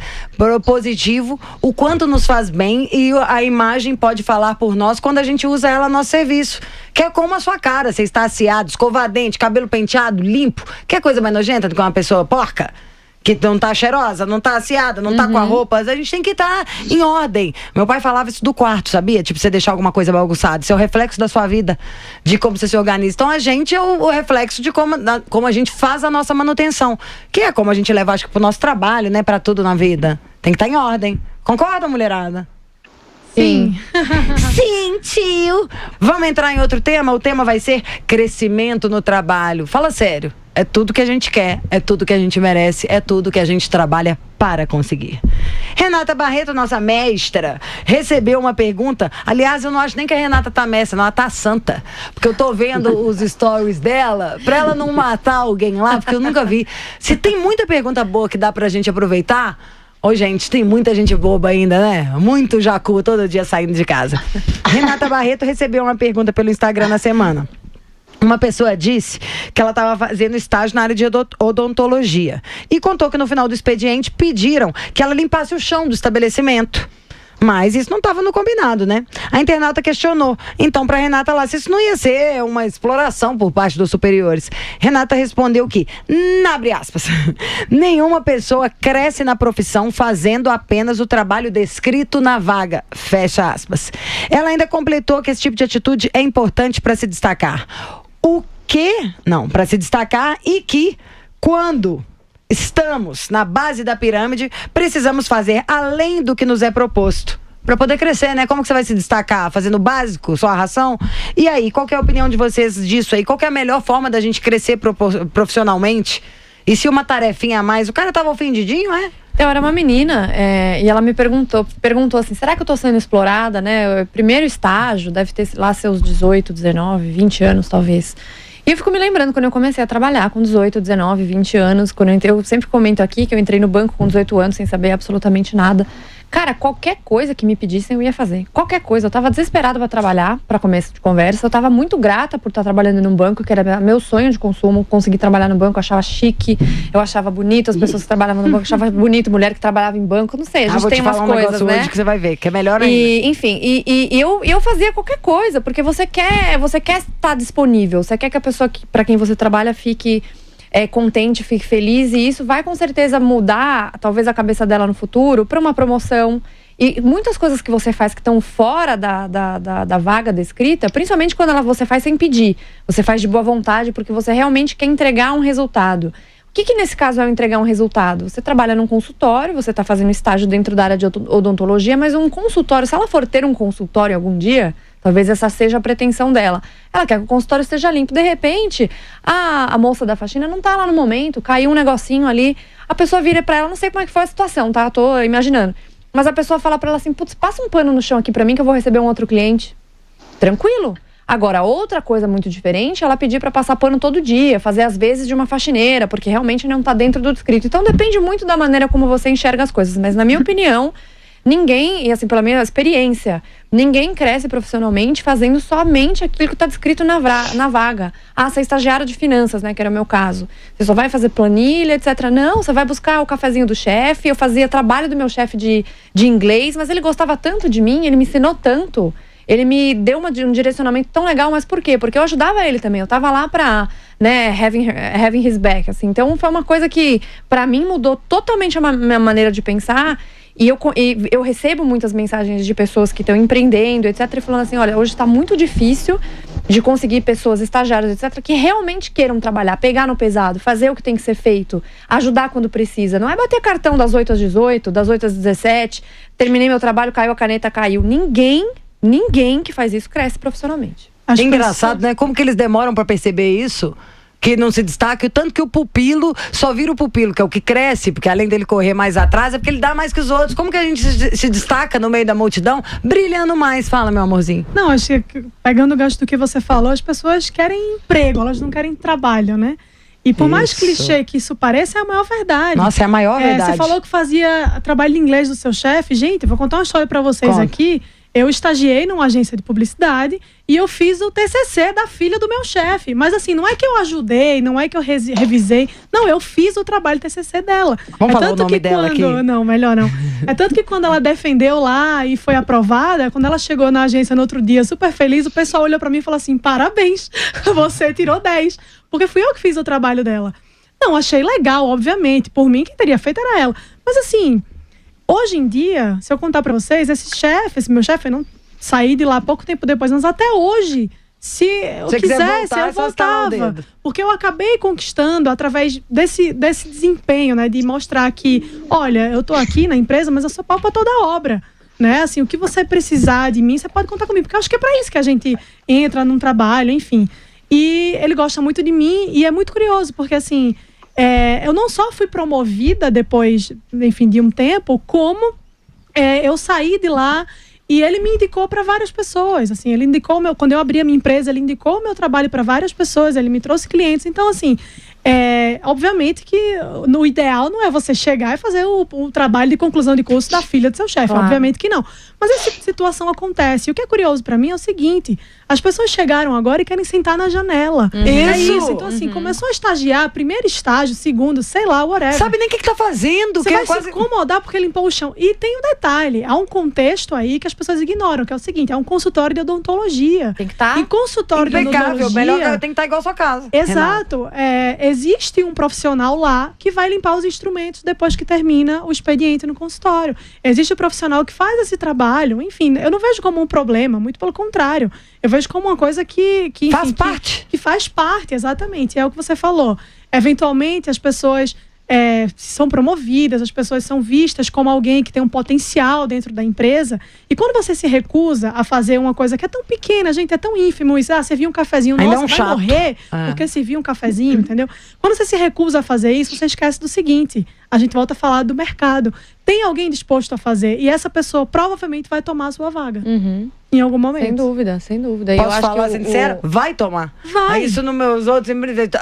Speaker 1: positivo o quanto nos faz bem, e a imagem pode falar por nós quando a gente usa ela a nosso serviço. Que é como a sua cara, você está aciado, escovar dente, cabelo penteado, limpo. Quer coisa mais nojenta do que uma pessoa porca? Que não tá cheirosa, não tá aciada, não tá com a roupa. A gente tem que estar em ordem. Meu pai falava isso do quarto, sabia? Tipo, você deixar alguma coisa bagunçada. Isso é o reflexo da sua vida, de como você se organiza. Então, a gente é o reflexo de como a gente faz a nossa manutenção. Que é como a gente leva, acho que, pro nosso trabalho, né? Pra tudo na vida. Tem que estar em ordem. Concorda, mulherada?
Speaker 2: Sim.
Speaker 1: Sim, tio. Vamos entrar em outro tema? O tema vai ser crescimento no trabalho. Fala sério. É tudo que a gente quer, é tudo que a gente merece, é tudo que a gente trabalha para conseguir. Renata Barreto, nossa mestra, recebeu uma pergunta. Aliás, eu não acho nem que a Renata tá mestra, não, ela tá santa. Porque eu tô vendo os stories dela, pra ela não matar alguém lá, porque eu nunca vi. Se tem muita pergunta boa que dá pra gente aproveitar... Ô, gente, tem muita gente boba ainda, né? Muito jacu todo dia saindo de casa. Renata Barreto recebeu uma pergunta pelo Instagram na semana. Uma pessoa disse que ela estava fazendo estágio na área de odontologia e contou que no final do expediente pediram que ela limpasse o chão do estabelecimento. Mas isso não estava no combinado, né? A internauta questionou. Então, para Renata lá, se isso não ia ser uma exploração por parte dos superiores. Renata respondeu que, abre aspas, nenhuma pessoa cresce na profissão fazendo apenas o trabalho descrito na vaga, fecha aspas. Ela ainda completou que esse tipo de atitude é importante para se destacar. Para se destacar e que, quando estamos na base da pirâmide, precisamos fazer além do que nos é proposto. Para poder crescer, né? Como que você vai se destacar? Fazendo o básico, só a ração? E aí, qual que é a opinião de vocês disso aí? Qual que é a melhor forma da gente crescer profissionalmente? E se uma tarefinha a mais? O cara tava ofendidinho, é?
Speaker 2: Eu era uma menina, e ela me perguntou assim, será que eu tô sendo explorada, né? O primeiro estágio, deve ter lá seus 18, 19, 20 anos, talvez. E eu fico me lembrando quando eu comecei a trabalhar com 18, 19, 20 anos, quando eu sempre comento aqui que eu entrei no banco com 18 anos sem saber absolutamente nada. Cara, qualquer coisa que me pedissem eu ia fazer. Qualquer coisa. Eu tava desesperada para trabalhar, para começo de conversa. Eu tava muito grata por estar trabalhando num banco, que era meu sonho de consumo, conseguir trabalhar no banco. Eu achava chique, eu achava bonito, as pessoas que trabalhavam no banco, eu achava bonito, mulher que trabalhava em banco, não sei, a gente tem umas coisas, né?
Speaker 1: Hoje que você vai ver, que é melhor ainda.
Speaker 2: Enfim, eu fazia qualquer coisa, porque você quer estar disponível, você quer que a pessoa para quem você trabalha fique contente, fique feliz, e isso vai com certeza mudar talvez a cabeça dela no futuro para uma promoção. E muitas coisas que você faz que estão fora da vaga descrita, principalmente quando você faz sem pedir, você faz de boa vontade porque você realmente quer entregar um resultado. O que nesse caso é entregar um resultado? Você trabalha num consultório, você está fazendo estágio dentro da área de odontologia, mas um consultório, se ela for ter um consultório algum dia, talvez essa seja a pretensão dela. Ela quer que o consultório esteja limpo. De repente, a moça da faxina não está lá no momento, caiu um negocinho ali, a pessoa vira para ela, não sei como é que foi a situação, tá? Tô imaginando. Mas a pessoa fala para ela assim, putz, passa um pano no chão aqui para mim que eu vou receber um outro cliente. Tranquilo. Agora, outra coisa muito diferente, ela pedir para passar pano todo dia, fazer as vezes de uma faxineira, porque realmente não está dentro do descrito. Então, depende muito da maneira como você enxerga as coisas. Mas, na minha opinião, ninguém, e assim, pela minha experiência, ninguém cresce profissionalmente fazendo somente aquilo que está descrito na vaga. Ah, você é estagiário de finanças, né, que era o meu caso. Você só vai fazer planilha, etc. Não, você vai buscar o cafezinho do chefe. Eu fazia trabalho do meu chefe de inglês, mas ele gostava tanto de mim, ele me ensinou tanto. Ele me deu um direcionamento tão legal, mas por quê? Porque eu ajudava ele também. Eu tava lá pra, né, having his back, assim. Então, foi uma coisa que, pra mim, mudou totalmente a minha maneira de pensar. E eu recebo muitas mensagens de pessoas que estão empreendendo, etc. E falando assim, olha, hoje tá muito difícil de conseguir pessoas, estagiários, etc. Que realmente queiram trabalhar, pegar no pesado, fazer o que tem que ser feito, ajudar quando precisa. Não é bater cartão das 8 às 18, das 8 às 17, terminei meu trabalho, caiu a caneta, caiu. Ninguém que faz isso cresce profissionalmente.
Speaker 1: É engraçado, né? Como que eles demoram pra perceber isso? Que não se destaca, o tanto que o pupilo só vira o pupilo, que é o que cresce, porque além dele correr mais atrás, é porque ele dá mais que os outros. Como que a gente se destaca no meio da multidão, brilhando mais? Fala, meu amorzinho.
Speaker 3: Não, acho que, pegando o gancho do que você falou, as pessoas querem emprego, elas não querem trabalho, né? E por mais clichê que isso pareça, é a maior verdade.
Speaker 1: Nossa, é a maior verdade.
Speaker 3: Você falou que fazia trabalho de inglês do seu chefe. Gente, eu vou contar uma história pra vocês aqui. Eu estagiei numa agência de publicidade e eu fiz o TCC da filha do meu chefe. Mas assim, não é que eu ajudei, não é que eu revisei. Não, eu fiz o trabalho TCC dela.
Speaker 1: Vamos falar o nome dela aqui?
Speaker 3: Não, melhor não. É tanto que quando ela defendeu lá e foi aprovada, quando ela chegou na agência no outro dia, super feliz, o pessoal olhou pra mim e falou assim, parabéns, você tirou 10. Porque fui eu que fiz o trabalho dela. Não, achei legal, obviamente. Por mim, quem teria feito era ela. Mas assim... Hoje em dia, se eu contar pra vocês, esse meu chefe, eu não saí de lá pouco tempo depois, mas até hoje, se eu quisesse, eu voltava. Porque eu acabei conquistando através desse desempenho, né? De mostrar que, olha, eu tô aqui na empresa, mas eu sou pau pra toda a obra. Né? Assim, o que você precisar de mim, você pode contar comigo. Porque eu acho que é pra isso que a gente entra num trabalho, enfim. E ele gosta muito de mim e é muito curioso, porque assim... eu não só fui promovida depois, enfim, de um tempo, como eu saí de lá e ele me indicou para várias pessoas. Assim, ele indicou quando eu abri a minha empresa, ele indicou o meu trabalho para várias pessoas, ele me trouxe clientes. Então, assim, obviamente que no ideal não é você chegar e fazer o trabalho de conclusão de curso da filha do seu chefe. Claro. Obviamente que não. Mas essa situação acontece. E o que é curioso para mim é o seguinte: as pessoas chegaram agora e querem sentar na janela. É isso. Então, assim, começou a estagiar, primeiro estágio, segundo, sei lá, whatever.
Speaker 1: Sabe nem o que tá fazendo.
Speaker 3: Você vai se incomodar porque limpou o chão. E tem um detalhe, há um contexto aí que as pessoas ignoram, que é o seguinte: é um consultório de odontologia.
Speaker 2: Tem que estar
Speaker 3: em consultório de odontologia.
Speaker 1: Melhor tem que estar igual a sua casa.
Speaker 3: Exato. Existe um profissional lá que vai limpar os instrumentos depois que termina o expediente no consultório. Existe um profissional que faz esse trabalho. Enfim, eu não vejo como um problema, muito pelo contrário. Eu vejo como uma coisa que
Speaker 1: faz parte.
Speaker 3: Que faz parte, exatamente. É o que você falou. Eventualmente, as pessoas são promovidas, as pessoas são vistas como alguém que tem um potencial dentro da empresa. E quando você se recusa a fazer uma coisa que é tão pequena, gente, é tão ínfimo, isso, servir um cafezinho, nossa, vai morrer porque servir um cafezinho, entendeu? Quando você se recusa a fazer isso, você esquece do seguinte: a gente volta a falar do mercado. Tem alguém disposto a fazer e essa pessoa provavelmente vai tomar a sua vaga. Em algum momento.
Speaker 2: Sem dúvida, sem dúvida.
Speaker 1: Posso falar sincero? Vai tomar.
Speaker 3: Vai.
Speaker 1: Isso nos meus outros...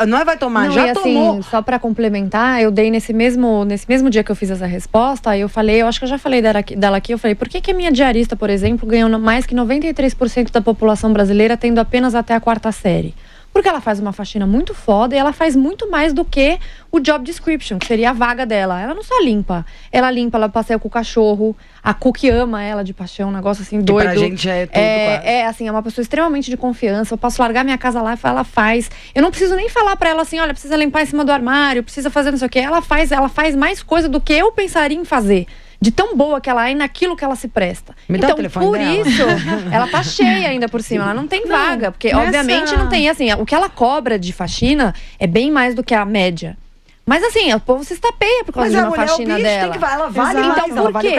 Speaker 1: Não é vai tomar,
Speaker 2: não,
Speaker 1: já
Speaker 2: e
Speaker 1: tomou.
Speaker 2: Assim, só pra complementar, eu dei nesse mesmo dia que eu fiz essa resposta, aí eu falei, eu acho que eu já falei dela aqui, eu falei, por que a minha diarista, por exemplo, ganhou mais que 93% da população brasileira tendo apenas até a 4ª série? Porque ela faz uma faxina muito foda e ela faz muito mais do que o job description, que seria a vaga dela. Ela não só limpa. Ela limpa, ela passeia com o cachorro. A Cookie ama ela de paixão, um negócio assim doido.
Speaker 1: Que pra gente é tudo quase.
Speaker 2: Assim, é uma pessoa extremamente de confiança. Eu posso largar minha casa lá e ela faz. Eu não preciso nem falar pra ela assim, olha, precisa limpar em cima do armário, precisa fazer não sei o quê. Ela faz mais coisa do que eu pensaria em fazer. De tão boa que ela é naquilo que ela se presta.
Speaker 1: Me dá o telefone
Speaker 2: por
Speaker 1: dela.
Speaker 2: isso, ela tá cheia ainda por cima. Ela não tem vaga. Porque, obviamente, não tem, assim, o que ela cobra de faxina é bem mais do que a média. Mas assim, o povo se estapeia por causa de uma faxina dela.
Speaker 1: Ela vale mais,
Speaker 2: então, por quê?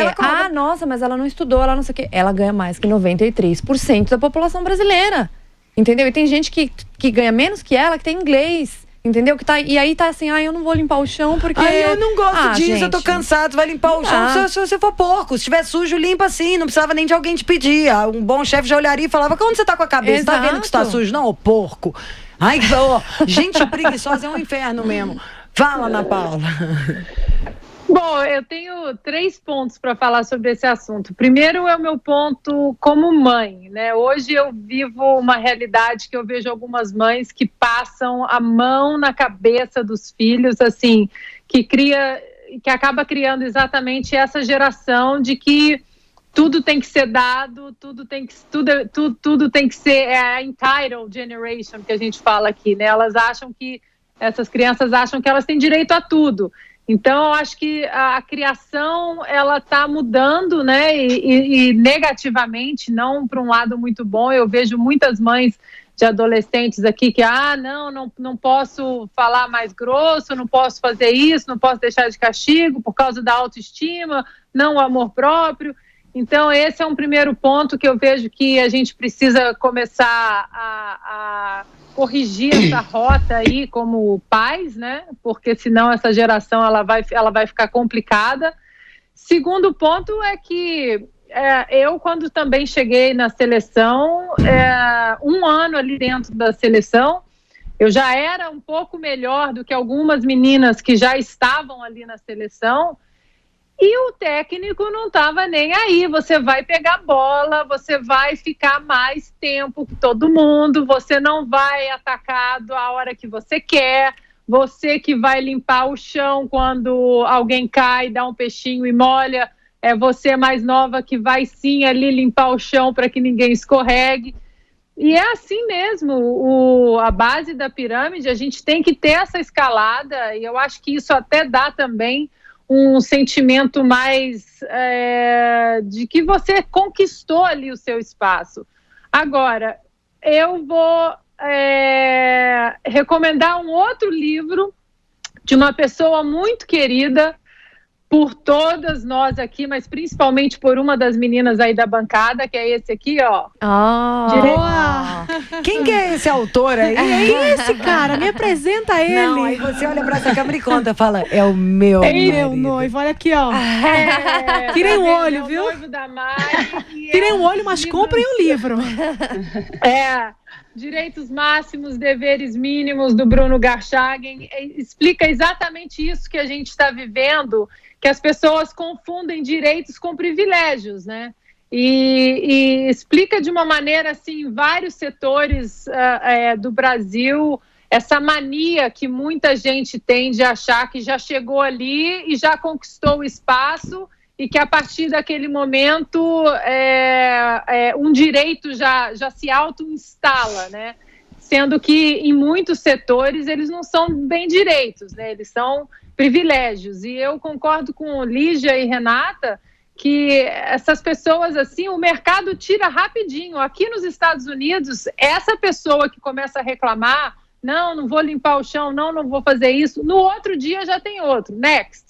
Speaker 2: Nossa, mas ela não estudou, ela não sei o quê. Ela ganha mais que 93% da população brasileira. Entendeu? E tem gente que ganha menos que ela, que tem inglês. Entendeu? E aí tá assim, eu não vou limpar o chão porque...
Speaker 1: eu não gosto disso,
Speaker 2: gente,
Speaker 1: eu tô cansado. Vai limpar o chão se você for porco. Se estiver sujo, limpa assim. Não precisava nem de alguém te pedir. Um bom chefe já olharia e falava, onde você tá com a cabeça?
Speaker 2: Exato.
Speaker 1: Tá vendo que você tá sujo? Não, ô porco. Ai, gente preguiçosa é um inferno mesmo. Fala, Ana Paula.
Speaker 4: Bom, eu tenho 3 pontos para falar sobre esse assunto. Primeiro é o meu ponto como mãe, né? Hoje eu vivo uma realidade que eu vejo algumas mães que passam a mão na cabeça dos filhos, assim, que acaba criando exatamente essa geração de que tudo tem que ser dado, tudo tem que ser a entitled generation que a gente fala aqui, né? Essas crianças acham que elas têm direito a tudo. Então, eu acho que a criação, ela está mudando, né, e negativamente, não para um lado muito bom. Eu vejo muitas mães de adolescentes aqui que, não posso falar mais grosso, não posso fazer isso, não posso deixar de castigo por causa da autoestima, não o amor próprio. Então, esse é um primeiro ponto que eu vejo que a gente precisa começar a corrigir essa rota aí como pais, né? Porque senão essa geração ela vai ficar complicada. Segundo ponto é que eu, quando também cheguei na seleção, 1 ano ali dentro da seleção, eu já era um pouco melhor do que algumas meninas que já estavam ali na seleção. E o técnico não estava nem aí, você vai pegar bola, você vai ficar mais tempo que todo mundo, você não vai atacado a hora que você quer, você que vai limpar o chão quando alguém cai, dá um peixinho e molha, é você mais nova que vai sim ali limpar o chão para que ninguém escorregue. E é assim mesmo, a base da pirâmide, a gente tem que ter essa escalada, e eu acho que isso até dá também um sentimento mais de que você conquistou ali o seu espaço. Agora, eu vou recomendar um outro livro de uma pessoa muito querida por todas nós aqui, mas principalmente por uma das meninas aí da bancada, que é esse aqui, ó.
Speaker 3: Boa!
Speaker 1: Quem que é esse autor aí?
Speaker 3: Quem é esse cara? Me apresenta ele.
Speaker 1: Não, aí você olha pra essa câmera e conta, fala, é o meu
Speaker 3: Meu noivo, olha aqui, ó. Tirem o olho, viu?
Speaker 4: Noivo da Mari,
Speaker 3: Tirem o olho, mas comprem o livro.
Speaker 4: Direitos Máximos, Deveres Mínimos, do Bruno Garchagen, explica exatamente isso que a gente está vivendo, que as pessoas confundem direitos com privilégios, né? E explica de uma maneira, assim, em vários setores do Brasil, essa mania que muita gente tem de achar que já chegou ali e já conquistou o espaço, e que a partir daquele momento um direito já se auto-instala, né? Sendo que em muitos setores eles não são bem direitos, né? Eles são privilégios. E eu concordo com Lígia e Renata que essas pessoas, assim, o mercado tira rapidinho. Aqui nos Estados Unidos, essa pessoa que começa a reclamar, não vou limpar o chão, não vou fazer isso, no outro dia já tem outro, next.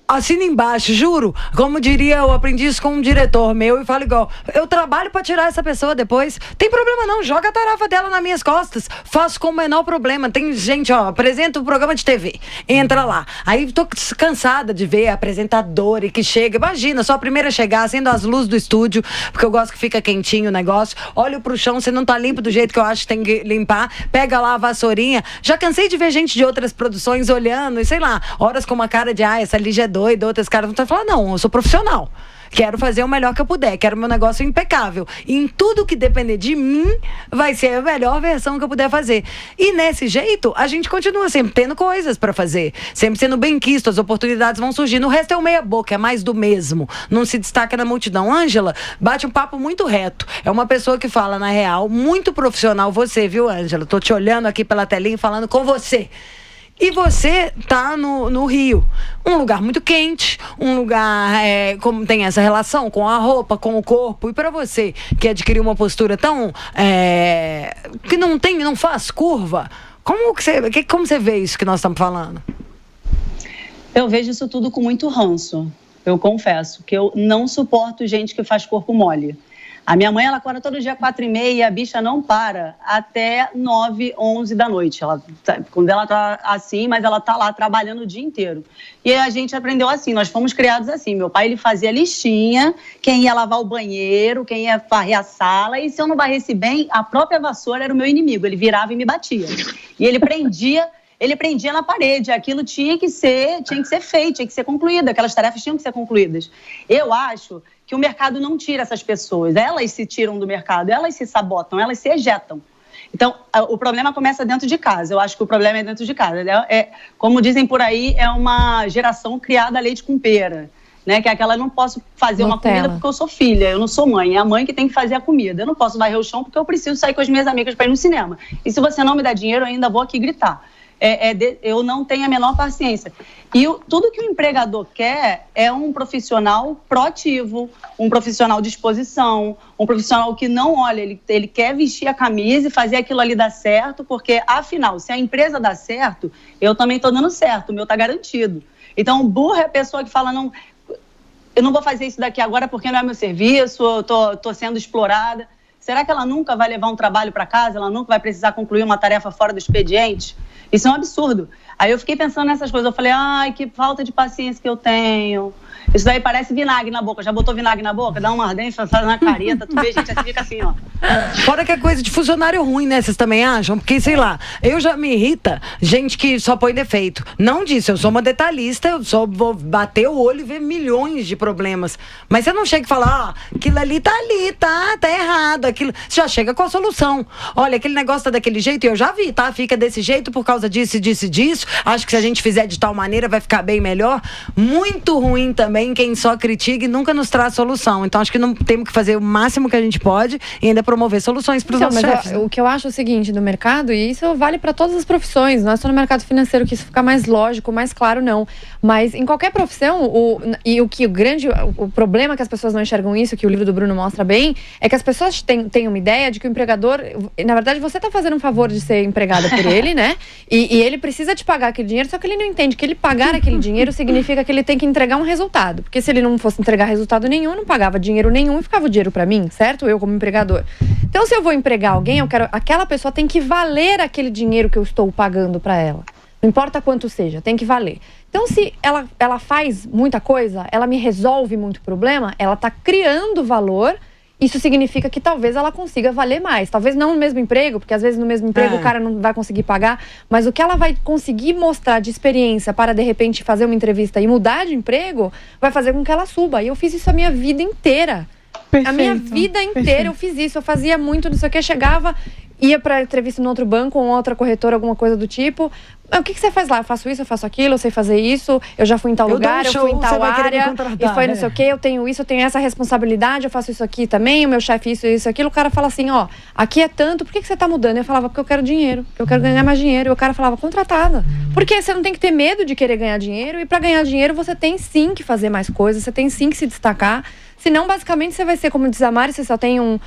Speaker 1: Assina embaixo, juro. Como diria, eu aprendi isso com um diretor meu e falo igual, eu trabalho pra tirar essa pessoa depois. Tem problema não, joga a tarefa dela nas minhas costas. Faço com o menor problema. Tem gente, apresenta um programa de TV. Entra lá. Aí tô cansada de ver apresentador e que chega. Imagina, só a primeira a chegar, acendo as luzes do estúdio, porque eu gosto que fica quentinho o negócio. Olho pro chão, você não tá limpo do jeito que eu acho que tem que limpar. Pega lá a vassourinha. Já cansei de ver gente de outras produções olhando e sei lá, horas com uma cara de, essa Lígia é doida, outras caras vão estar falando, não, eu sou profissional. Quero fazer o melhor que eu puder. Quero meu negócio impecável. E em tudo que depender de mim, vai ser a melhor versão que eu puder fazer. E nesse jeito, a gente continua sempre tendo coisas pra fazer. Sempre sendo bem quisto, as oportunidades vão surgindo. O resto é o meia boca, é mais do mesmo. Não se destaca na multidão. Ângela bate um papo muito reto. É uma pessoa que fala, na real, muito profissional você, viu, Ângela? Tô te olhando aqui pela telinha e falando com você. E você tá no Rio, um lugar muito quente, um lugar como tem essa relação com a roupa, com o corpo. E para você que adquiriu uma postura tão que não faz curva, como você vê isso que nós estamos falando?
Speaker 5: Eu vejo isso tudo com muito ranço. Eu confesso que eu não suporto gente que faz corpo mole. A minha mãe, ela acorda todo dia 4h30 e a bicha não para até 9, 11 da noite. Quando ela tá assim, mas ela tá lá trabalhando o dia inteiro. E a gente aprendeu assim, nós fomos criados assim. Meu pai, ele fazia listinha, quem ia lavar o banheiro, quem ia varrer a sala. E se eu não varresse bem, a própria vassoura era o meu inimigo. Ele virava e me batia. E ele prendia na parede. Aquilo tinha que ser feito, tinha que ser concluído. Aquelas tarefas tinham que ser concluídas. Eu acho que o mercado não tira essas pessoas. Elas se tiram do mercado, elas se sabotam, elas se ejetam. Então, o problema começa dentro de casa. Eu acho que o problema é dentro de casa. Como dizem por aí, é uma geração criada a leite com pera. Né? Que é aquela, não posso fazer uma comida porque eu sou filha, eu não sou mãe. É a mãe que tem que fazer a comida. Eu não posso varrer o chão porque eu preciso sair com as minhas amigas para ir no cinema. E se você não me dá dinheiro, eu ainda vou aqui gritar. Eu não tenho a menor paciência. E tudo que o empregador quer é um profissional proativo, um profissional de exposição, um profissional que não olha, ele quer vestir a camisa e fazer aquilo ali dar certo, porque, afinal, se a empresa dá certo, eu também estou dando certo, o meu está garantido. Então, burra é a pessoa que fala, não, eu não vou fazer isso daqui agora porque não é meu serviço, eu estou sendo explorada. Será que ela nunca vai levar um trabalho para casa? Ela nunca vai precisar concluir uma tarefa fora do expediente? Isso é um absurdo. Aí eu fiquei pensando nessas coisas. Eu falei, ai, que falta de paciência que eu tenho. Isso daí parece vinagre na boca. Já botou vinagre na boca? Dá uma ardência, faz na careta. Tu vê, gente, assim fica assim, ó.
Speaker 1: Fora que é coisa de funcionário ruim, né? Vocês também acham? Porque, sei lá, eu já me irrita gente que só põe defeito. Não disso, eu sou uma detalhista, eu só vou bater o olho e ver milhões de problemas. Mas você não chega e fala, aquilo ali, tá errado. Aquilo. Você já chega com a solução. Olha, aquele negócio tá daquele jeito, e eu já vi, tá? Fica desse jeito por causa disso. Acho que se a gente fizer de tal maneira vai ficar bem melhor. Muito ruim também quem só critica e nunca nos traz solução. Então acho que não temos que fazer o máximo que a gente pode e ainda promover soluções para os nossos chefes.
Speaker 2: O que eu acho é o seguinte, no mercado, e isso vale para todas as profissões, não é só no mercado financeiro que isso fica mais lógico, mais claro, não. Mas em qualquer profissão, o problema que as pessoas não enxergam isso, que o livro do Bruno mostra bem, é que as pessoas têm uma ideia de que o empregador, na verdade, você está fazendo um favor de ser empregada por ele, né? E ele precisa te pagar aquele dinheiro, só que ele não entende que ele pagar aquele dinheiro significa que ele tem que entregar um resultado. Porque se ele não fosse entregar resultado nenhum, eu não pagava dinheiro nenhum e ficava o dinheiro pra mim, certo? Eu como empregador. Então, se eu vou empregar alguém, aquela pessoa tem que valer aquele dinheiro que eu estou pagando pra ela. Não importa quanto seja, tem que valer. Então, se ela faz muita coisa, ela me resolve muito problema, ela tá criando valor. Isso significa que talvez ela consiga valer mais. Talvez não no mesmo emprego, porque às vezes no mesmo emprego o cara não vai conseguir pagar. Mas o que ela vai conseguir mostrar de experiência para, de repente, fazer uma entrevista e mudar de emprego, vai fazer com que ela suba. E eu fiz isso a minha vida inteira.
Speaker 3: Perfeito,
Speaker 2: a minha vida inteira eu fiz isso. Eu fazia muito, não sei o que, chegava, ia para entrevista no outro banco, ou outra corretora, alguma coisa do tipo. O que você faz lá? Eu faço isso, eu faço aquilo, eu sei fazer isso, eu já fui em tal lugar, eu fui em tal área, e foi não sei o que, eu tenho isso, eu tenho essa responsabilidade, eu faço isso aqui também, o meu chefe isso, aquilo. O cara fala assim, aqui é tanto, por que você tá mudando? Eu falava, porque eu quero dinheiro, eu quero ganhar mais dinheiro. E o cara falava, contratada. Porque você não tem que ter medo de querer ganhar dinheiro, e para ganhar dinheiro você tem sim que fazer mais coisas, você tem sim que se destacar. Senão, basicamente, você vai ser, como diz a Mari, você só tem um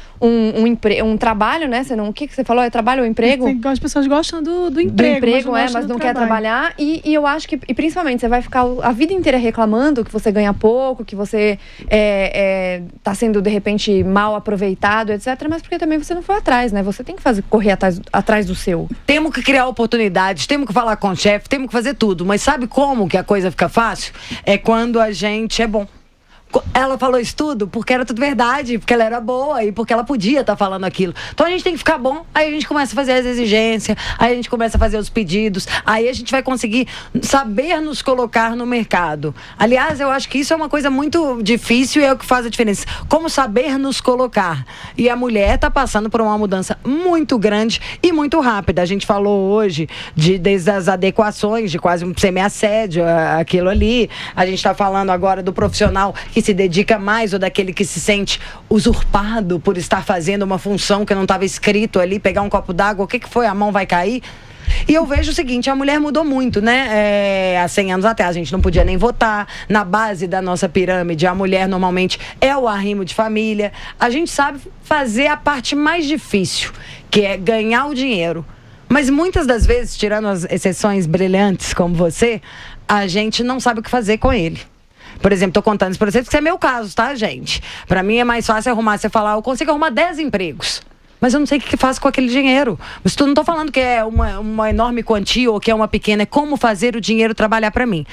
Speaker 2: trabalho, né? O que você falou? É trabalho ou emprego?
Speaker 3: As pessoas gostam do emprego.
Speaker 2: Do emprego, mas não quer trabalhar. E eu acho que, e principalmente, você vai ficar a vida inteira reclamando que você ganha pouco, que você tá sendo, de repente, mal aproveitado, etc. Mas porque também você não foi atrás, né? Você tem que correr atrás do seu.
Speaker 1: Temos que criar oportunidades, temos que falar com o chefe, temos que fazer tudo. Mas sabe como que a coisa fica fácil? É quando a gente é bom. Ela falou isso tudo porque era tudo verdade, porque ela era boa e porque ela podia estar falando aquilo. Então a gente tem que ficar bom, aí a gente começa a fazer as exigências, aí a gente começa a fazer os pedidos, aí a gente vai conseguir saber nos colocar no mercado. Aliás, eu acho que isso é uma coisa muito difícil e é o que faz a diferença. Como saber nos colocar. E a mulher está passando por uma mudança muito grande e muito rápida. A gente falou hoje desde as adequações, de quase um semi-assédio, aquilo ali. A gente está falando agora do profissional que se dedica mais ou daquele que se sente usurpado por estar fazendo uma função que não estava escrito ali, pegar um copo d'água, o que foi? A mão vai cair? E eu vejo o seguinte, a mulher mudou muito, né? Há 100 anos atrás a gente não podia nem votar. Na base da nossa pirâmide, a mulher normalmente é o arrimo de família. A gente sabe fazer a parte mais difícil, que é ganhar o dinheiro. Mas muitas das vezes, tirando as exceções brilhantes como você, a gente não sabe o que fazer com ele. Por exemplo, tô contando isso pra vocês porque é meu caso, tá, gente? Pra mim é mais fácil arrumar, você falar, eu consigo arrumar 10 empregos. Mas eu não sei o que faço com aquele dinheiro. Mas não tô falando que é uma enorme quantia ou que é uma pequena, é como fazer o dinheiro trabalhar pra mim.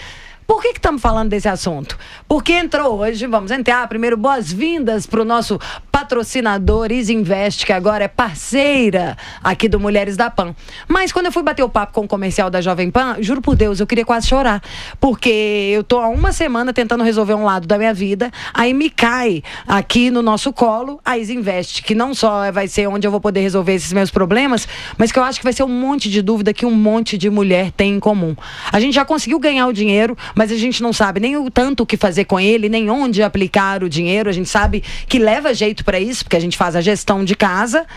Speaker 1: Por que estamos falando desse assunto? Porque entrou hoje, vamos entrar, primeiro boas-vindas para o nosso patrocinador Isinvest, que agora é parceira aqui do Mulheres da Pan. Mas quando eu fui bater o papo com o comercial da Jovem Pan, juro por Deus, eu queria quase chorar. Porque eu tô há uma semana tentando resolver um lado da minha vida, aí me cai aqui no nosso colo a Isinvest, que não só vai ser onde eu vou poder resolver esses meus problemas, mas que eu acho que vai ser um monte de dúvida que um monte de mulher tem em comum. A gente já conseguiu ganhar o dinheiro, mas a gente não sabe nem o tanto o que fazer com ele, nem onde aplicar o dinheiro. A gente sabe que leva jeito para isso, porque a gente faz a gestão de casa,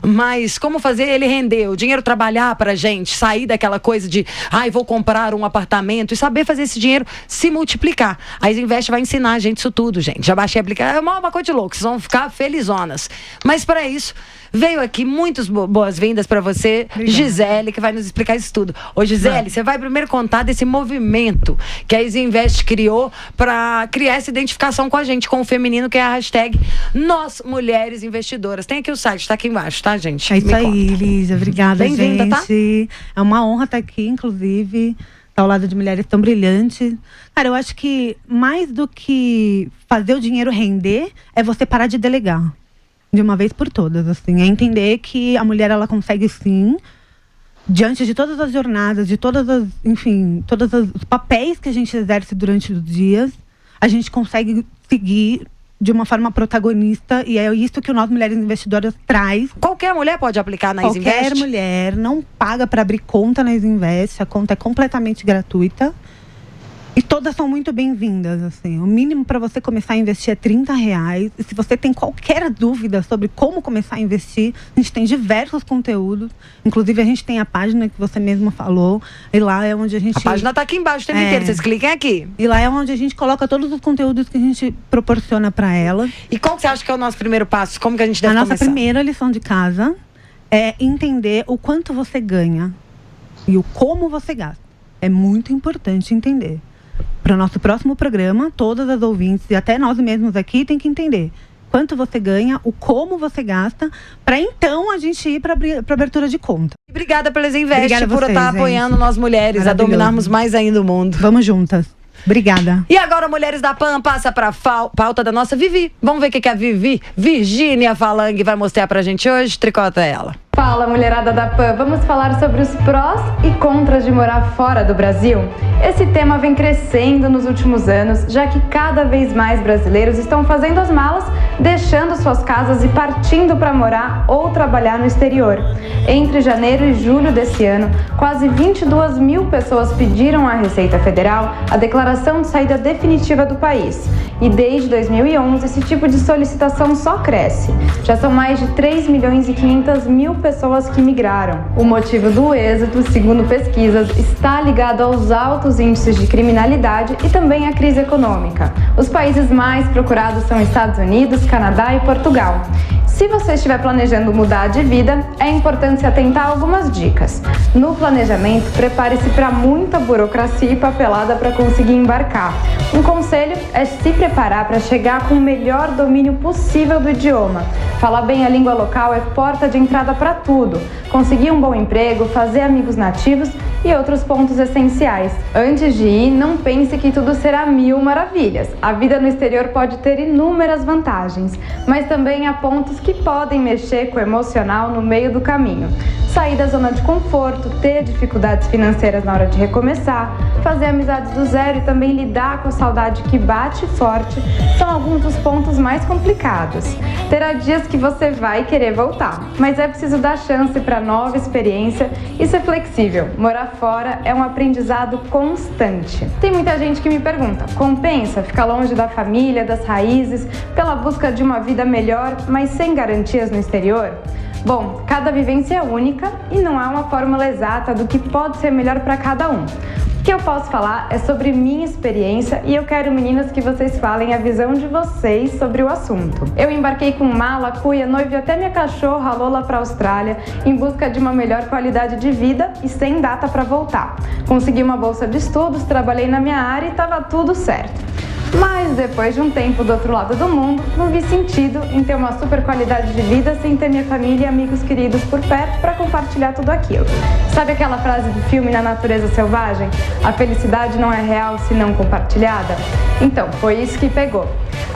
Speaker 1: mas como fazer ele render, o dinheiro trabalhar pra gente, sair daquela coisa de, vou comprar um apartamento, e saber fazer esse dinheiro se multiplicar. A Isinvest vai ensinar a gente isso tudo, gente. Já baixei a aplicar, é uma coisa de louco, vocês vão ficar felizonas. Mas para isso, veio aqui muitas boas-vindas para você, obrigada. Gisele, que vai nos explicar isso tudo. Ô, Gisele, você vai primeiro contar desse movimento que a Isinvest criou para criar essa identificação com a gente, com o feminino, que é a hashtag Nós Mulheres Investidoras. Tem aqui o site, tá aqui embaixo, tá, gente?
Speaker 6: É isso aí, Lígia. Obrigada, gente.
Speaker 1: Bem-vinda, tá?
Speaker 6: É uma honra estar aqui, inclusive, estar ao lado de mulheres tão brilhantes. Cara, eu acho que mais do que fazer o dinheiro render, é você parar de delegar. De uma vez por todas, assim. É entender que a mulher, ela consegue sim, diante de todas as jornadas, de todas as, enfim, todos os papéis que a gente exerce durante os dias, a gente consegue seguir de uma forma protagonista, e é isso que o Nós Mulheres Investidoras traz.
Speaker 1: Qualquer mulher pode aplicar na Isinvest?
Speaker 6: Qualquer mulher, não paga para abrir conta na Isinvest, a conta é completamente gratuita. E todas são muito bem-vindas, assim. O mínimo para você começar a investir é R$30. E se você tem qualquer dúvida sobre como começar a investir, a gente tem diversos conteúdos. Inclusive, a gente tem a página que você mesmo falou. E lá é onde a gente...
Speaker 1: A página tá aqui embaixo o tempo inteiro, vocês cliquem aqui.
Speaker 6: E lá é onde a gente coloca todos os conteúdos que a gente proporciona para ela.
Speaker 1: E qual que você acha que é o nosso primeiro passo? Como que a gente deve começar?
Speaker 6: A nossa primeira lição de casa é entender o quanto você ganha e o como você gasta. É muito importante entender. Para o nosso próximo programa, todas as ouvintes e até nós mesmos aqui tem que entender quanto você ganha, o como você gasta, para então a gente ir para abertura de conta.
Speaker 1: Obrigada pela Isinvest por estar apoiando nós mulheres a dominarmos mais ainda o mundo.
Speaker 6: Vamos juntas. Obrigada.
Speaker 1: E agora, Mulheres da Pan passa para a pauta da nossa Vivi. Vamos ver o que a Vivi, Virgínia Falang, vai mostrar pra gente hoje. Tricota ela.
Speaker 2: Fala, mulherada da Pan! Vamos falar sobre os prós e contras de morar fora do Brasil? Esse tema vem crescendo nos últimos anos, já que cada vez mais brasileiros estão fazendo as malas, deixando suas casas e partindo para morar ou trabalhar no exterior. Entre janeiro e julho desse ano, quase 22 mil pessoas pediram à Receita Federal a declaração de saída definitiva do país. E desde 2011, esse tipo de solicitação só cresce. Já são mais de 3 milhões e 500 mil pessoas que migraram. O motivo do êxodo, segundo pesquisas, está ligado aos altos índices de criminalidade e também à crise econômica. Os países mais procurados são Estados Unidos, Canadá e Portugal. Se você estiver planejando mudar de vida, é importante se atentar a algumas dicas. No planejamento, prepare-se para muita burocracia e papelada para conseguir embarcar. Um conselho é se preparar para chegar com o melhor domínio possível do idioma. Falar bem a língua local é porta de entrada para tudo. Conseguir um bom emprego, fazer amigos nativos
Speaker 7: e outros pontos essenciais. Antes de ir, não pense que tudo será mil maravilhas. A vida no exterior pode ter inúmeras vantagens, mas também há pontos que podem mexer com o emocional no meio do caminho. Sair da zona de conforto, ter dificuldades financeiras na hora de recomeçar, fazer amizades do zero e também lidar com a saudade que bate forte são alguns dos pontos mais complicados. Terá dias que você vai querer voltar, mas é preciso dar chance para nova experiência e ser flexível. Morar fora é um aprendizado constante. Tem muita gente que me pergunta, compensa ficar longe da família, das raízes, pela busca de uma vida melhor, mas sem garantias no exterior? Bom, cada vivência é única e não há uma fórmula exata do que pode ser melhor para cada um. O que eu posso falar é sobre minha experiência e eu quero, meninas, que vocês falem a visão de vocês sobre o assunto. Eu embarquei com mala, cuia, noiva e até minha cachorra, a Lola, para a Austrália em busca de uma melhor qualidade de vida e sem data para voltar. Consegui uma bolsa de estudos, trabalhei na minha área e estava tudo certo. Mas depois de um tempo do outro lado do mundo, não vi sentido em ter uma super qualidade de vida sem ter minha família e amigos queridos por perto para compartilhar tudo aquilo. Sabe aquela frase do filme Na Natureza Selvagem? A felicidade não é real se não compartilhada? Então, foi isso que pegou.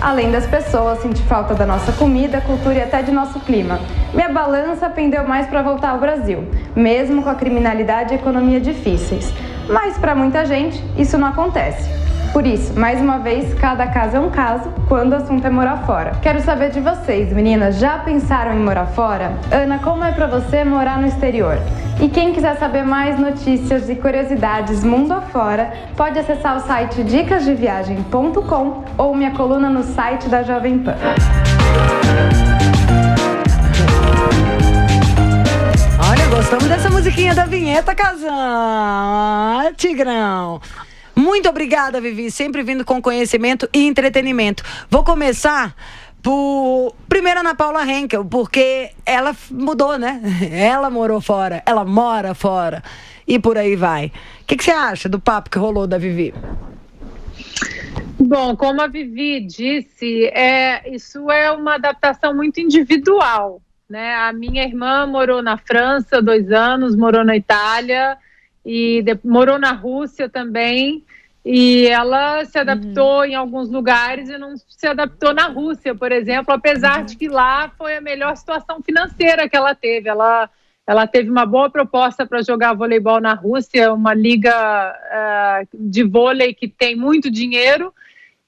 Speaker 7: Além das pessoas, senti falta da nossa comida, cultura e até de nosso clima. Minha balança pendeu mais para voltar ao Brasil, mesmo com a criminalidade e a economia difíceis. Mas para muita gente, isso não acontece. Por isso, mais uma vez, cada caso é um caso quando o assunto é morar fora. Quero saber de vocês, meninas, já pensaram em morar fora? Ana, como é pra você morar no exterior? E quem quiser saber mais notícias e curiosidades mundo afora, pode acessar o site dicasdeviagem.com ou minha coluna no site da Jovem Pan.
Speaker 1: Olha, gostamos dessa musiquinha da vinheta, Casão. Tigrão. Muito obrigada, Vivi, sempre vindo com conhecimento e entretenimento. Vou começar por primeiro Ana Paula Henkel, porque ela mudou, né? Ela morou fora, ela mora fora e por aí vai. O que você acha do papo que rolou da Vivi?
Speaker 4: Bom, como a Vivi disse, isso é uma adaptação muito individual, né? A minha irmã morou na França 2 anos, morou na Itália e morou na Rússia também, e ela se adaptou em alguns lugares e não se adaptou na Rússia, por exemplo, apesar de que lá foi a melhor situação financeira que ela teve. Ela teve uma boa proposta para jogar voleibol na Rússia, uma liga de vôlei que tem muito dinheiro,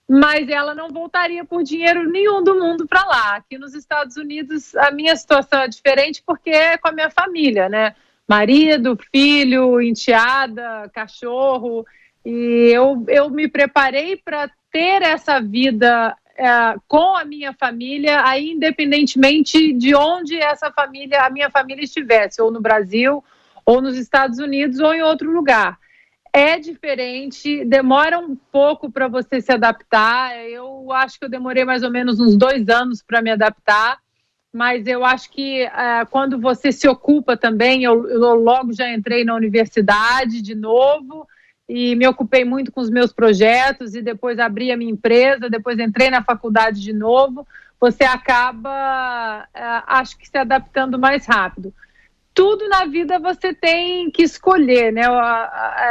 Speaker 4: mas ela não voltaria por dinheiro nenhum do mundo para lá. Aqui nos Estados Unidos a minha situação é diferente porque é com a minha família, né? Marido, filho, enteada, cachorro, e eu me preparei para ter essa vida com a minha família, aí independentemente de onde a minha família estivesse, ou no Brasil, ou nos Estados Unidos, ou em outro lugar. É diferente, demora um pouco para você se adaptar. Eu acho que eu demorei mais ou menos uns 2 anos para me adaptar, mas eu acho que quando você se ocupa também, eu logo já entrei na universidade de novo e me ocupei muito com os meus projetos e depois abri a minha empresa, depois entrei na faculdade de novo, você acaba, acho que se adaptando mais rápido. Tudo na vida você tem que escolher, né?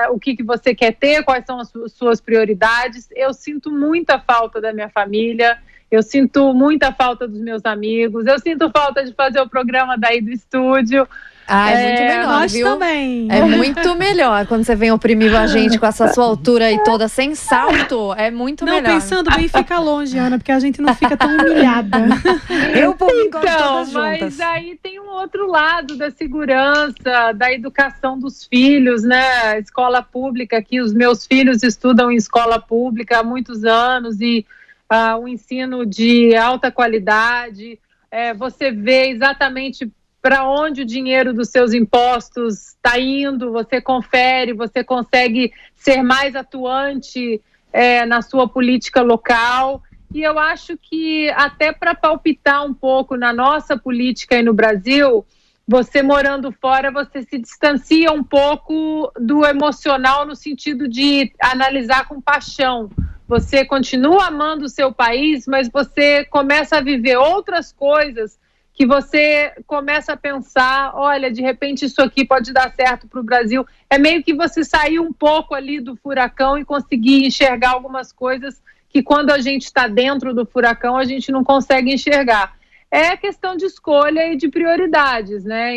Speaker 4: O que você quer ter, quais são as suas prioridades. Eu sinto muita falta da minha família, eu sinto muita falta dos meus amigos, eu sinto falta de fazer o programa daí do estúdio.
Speaker 2: É muito melhor,
Speaker 3: nós
Speaker 2: viu?
Speaker 3: Também.
Speaker 2: É muito melhor quando você vem oprimir a gente com essa sua altura aí toda sem salto. É muito melhor.
Speaker 3: Não, pensando bem, fica longe, Ana, porque a gente não fica tão humilhada.
Speaker 1: Eu, por mim, gosto
Speaker 4: Então,
Speaker 1: todas juntas.
Speaker 4: mas aí tem um outro lado da segurança, da educação dos filhos, né? Escola pública, aqui os meus filhos estudam em escola pública há muitos anos e um ensino de alta qualidade. Você vê exatamente para onde o dinheiro dos seus impostos está indo, você confere, você consegue ser mais atuante na sua política local. E eu acho que até para palpitar um pouco na nossa política aí no Brasil, você morando fora, você se distancia um pouco do emocional no sentido de analisar com paixão. Você continua amando o seu país, mas você começa a viver outras coisas que você começa a pensar, olha, de repente isso aqui pode dar certo para o Brasil. É meio que você sair um pouco ali do furacão e conseguir enxergar algumas coisas que quando a gente está dentro do furacão a gente não consegue enxergar. É questão de escolha e de prioridades, né?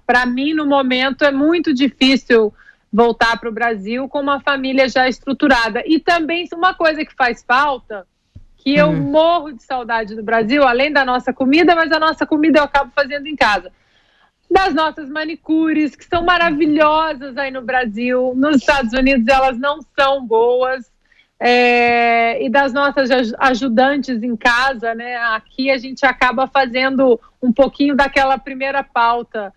Speaker 4: Para mim, no momento, é muito difícil voltar para o Brasil com uma família já estruturada. E também uma coisa que faz falta, que eu morro de saudade do Brasil, além da nossa comida, mas a nossa comida eu acabo fazendo em casa. Das nossas manicures, que são maravilhosas aí no Brasil. Nos Estados Unidos elas não são boas. E das nossas ajudantes em casa, né? Aqui a gente acaba fazendo um pouquinho daquela primeira pauta,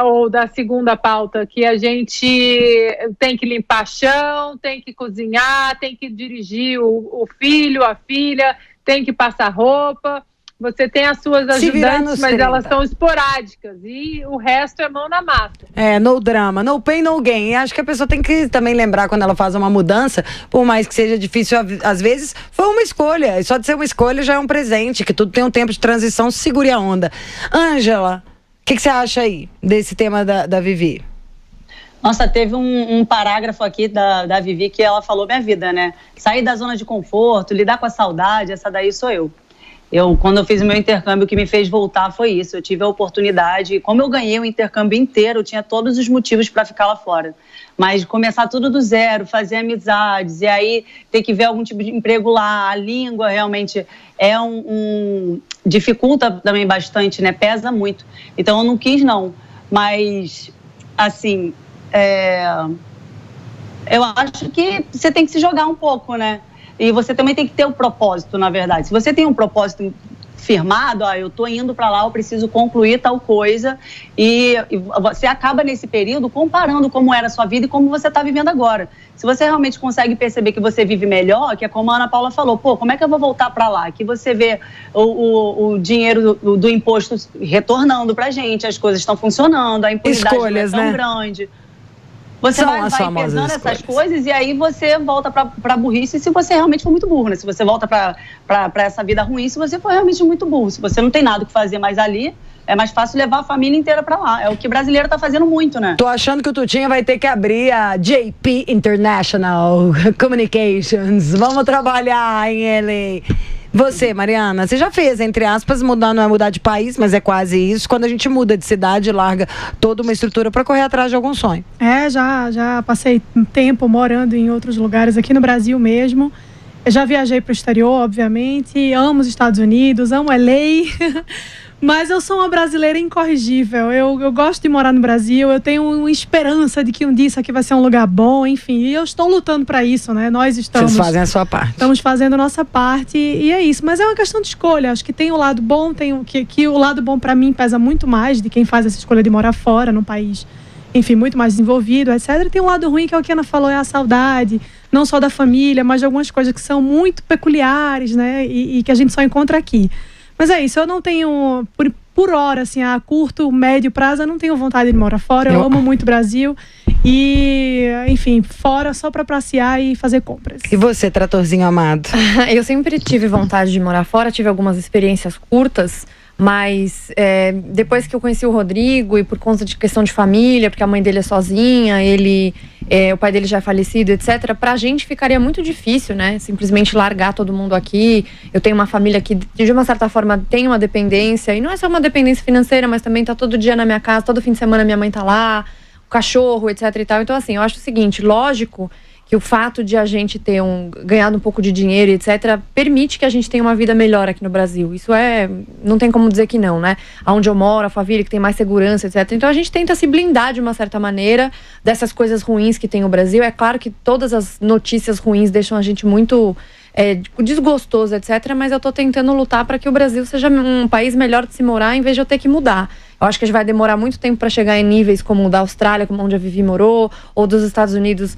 Speaker 4: ou da segunda pauta, que a gente tem que limpar chão, tem que cozinhar, tem que dirigir o filho, a filha, tem que passar roupa. Você tem as suas ajudantes, mas elas são esporádicas. E o resto é mão na massa.
Speaker 1: No drama, no pain, no gain. E acho que a pessoa tem que também lembrar quando ela faz uma mudança, por mais que seja difícil, às vezes, foi uma escolha. E só de ser uma escolha já é um presente, que tudo tem um tempo de transição, segure a onda. Ângela, o que você acha aí desse tema da Vivi?
Speaker 5: Nossa, teve um parágrafo aqui da Vivi que ela falou minha vida, né? Sair da zona de conforto, lidar com a saudade, essa daí sou eu. Quando eu fiz o meu intercâmbio, o que me fez voltar foi isso. Eu tive a oportunidade, como eu ganhei o intercâmbio inteiro, eu tinha todos os motivos para ficar lá fora. Mas começar tudo do zero, fazer amizades, e aí ter que ver algum tipo de emprego lá, a língua realmente dificulta também bastante, né? Pesa muito. Então eu não quis, não. Mas, assim, eu acho que você tem que se jogar um pouco, né? E você também tem que ter um propósito, na verdade. Se você tem um propósito firmado, eu estou indo para lá, eu preciso concluir tal coisa, e você acaba nesse período comparando como era a sua vida e como você está vivendo agora. Se você realmente consegue perceber que você vive melhor, que é como a Ana Paula falou, como é que eu vou voltar para lá? Que você vê o dinheiro do imposto retornando para a gente, as coisas estão funcionando, a impunidade não é tão grande. Você vai pesando essas coisas e aí você volta para burrice se você realmente for muito burro, né? Se você volta para essa vida ruim, se você for realmente muito burro. Se você não tem nada o que fazer mais ali, é mais fácil levar a família inteira para lá. É o que brasileiro tá fazendo muito, né?
Speaker 1: Tô achando que o Tutinha vai ter que abrir a JP International Communications. Vamos trabalhar em LA. Você, Mariana, você já fez, entre aspas, não é mudar de país, mas é quase isso. Quando a gente muda de cidade, larga toda uma estrutura para correr atrás de algum sonho.
Speaker 3: Já passei um tempo morando em outros lugares, aqui no Brasil mesmo. Eu já viajei para o exterior, obviamente. Amo os Estados Unidos, amo LA. Mas eu sou uma brasileira incorrigível. Eu gosto de morar no Brasil, eu tenho uma esperança de que um dia isso aqui vai ser um lugar bom, enfim. E eu estou lutando para isso, né? Nós estamos...
Speaker 1: Vocês fazem a sua parte.
Speaker 3: Estamos fazendo a nossa parte e é isso. Mas é uma questão de escolha. Acho que tem o lado bom, que o lado bom para mim pesa muito mais de quem faz essa escolha de morar fora, num país, enfim, muito mais desenvolvido, etc. E tem um lado ruim, que é o que a Ana falou, é a saudade, não só da família, mas de algumas coisas que são muito peculiares, né? E que a gente só encontra aqui. Mas é isso, eu não tenho, por hora, assim, a curto, médio prazo, eu não tenho vontade de morar fora. Eu amo muito o Brasil e, enfim, fora só para passear e fazer compras.
Speaker 1: E você, tratorzinho amado?
Speaker 2: Eu sempre tive vontade de morar fora, tive algumas experiências curtas, mas depois que eu conheci o Rodrigo e por conta de questão de família, porque a mãe dele é sozinha, o pai dele já é falecido, etc., pra gente ficaria muito difícil, né? Simplesmente largar todo mundo aqui. Eu tenho uma família que, de uma certa forma, tem uma dependência, e não é só uma dependência financeira, mas também tá todo dia na minha casa, todo fim de semana minha mãe tá lá, o cachorro, etc e tal. Então, assim, eu acho o seguinte, lógico que o fato de a gente ter ganhado um pouco de dinheiro, etc., permite que a gente tenha uma vida melhor aqui no Brasil. Isso não tem como dizer que não, né? Onde eu moro, a família que tem mais segurança, etc. Então a gente tenta se blindar de uma certa maneira dessas coisas ruins que tem o Brasil. É claro que todas as notícias ruins deixam a gente muito desgostoso, etc. Mas eu tô tentando lutar para que o Brasil seja um país melhor de se morar, em vez de eu ter que mudar. Eu acho que a gente vai demorar muito tempo para chegar em níveis como o da Austrália, como onde a Vivi morou, ou dos Estados Unidos,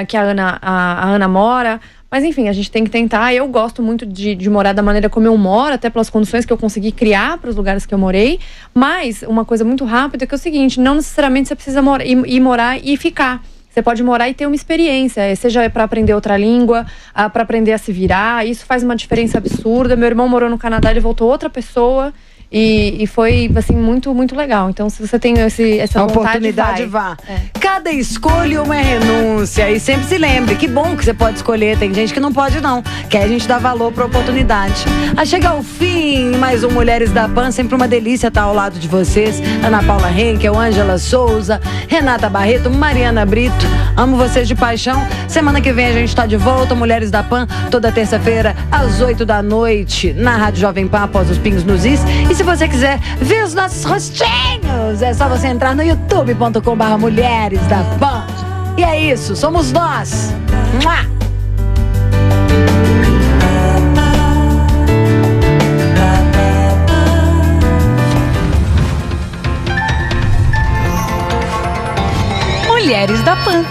Speaker 2: que a Ana mora, mas enfim, a gente tem que tentar. Eu gosto muito de morar da maneira como eu moro, até pelas condições que eu consegui criar para os lugares que eu morei, mas uma coisa muito rápida que é o seguinte, não necessariamente você precisa ir morar e ficar. Você pode morar e ter uma experiência, seja para aprender outra língua, para aprender a se virar. Isso faz uma diferença absurda. Meu irmão morou no Canadá, ele voltou outra pessoa. E foi, assim, muito, muito legal. Então, se você tem essa
Speaker 1: oportunidade, vá. Cada escolha uma renúncia. E sempre se lembre, que bom que você pode escolher. Tem gente que não pode, não. Que aí a gente dá valor pra oportunidade. A chegar ao fim, mais um Mulheres da Pan. Sempre uma delícia estar ao lado de vocês. Ana Paula Henkel, Ângela Souza, Renata Barreto, Mariana Brito. Amo vocês de paixão. Semana que vem a gente tá de volta. Mulheres da Pan, toda terça-feira, às 8 da noite, na Rádio Jovem Pan, após os pingos nos is. E se você quiser ver os nossos rostinhos, é só você entrar no youtube.com/Mulheres da Pan. E é isso, somos nós. Mua!
Speaker 8: Mulheres da Pan.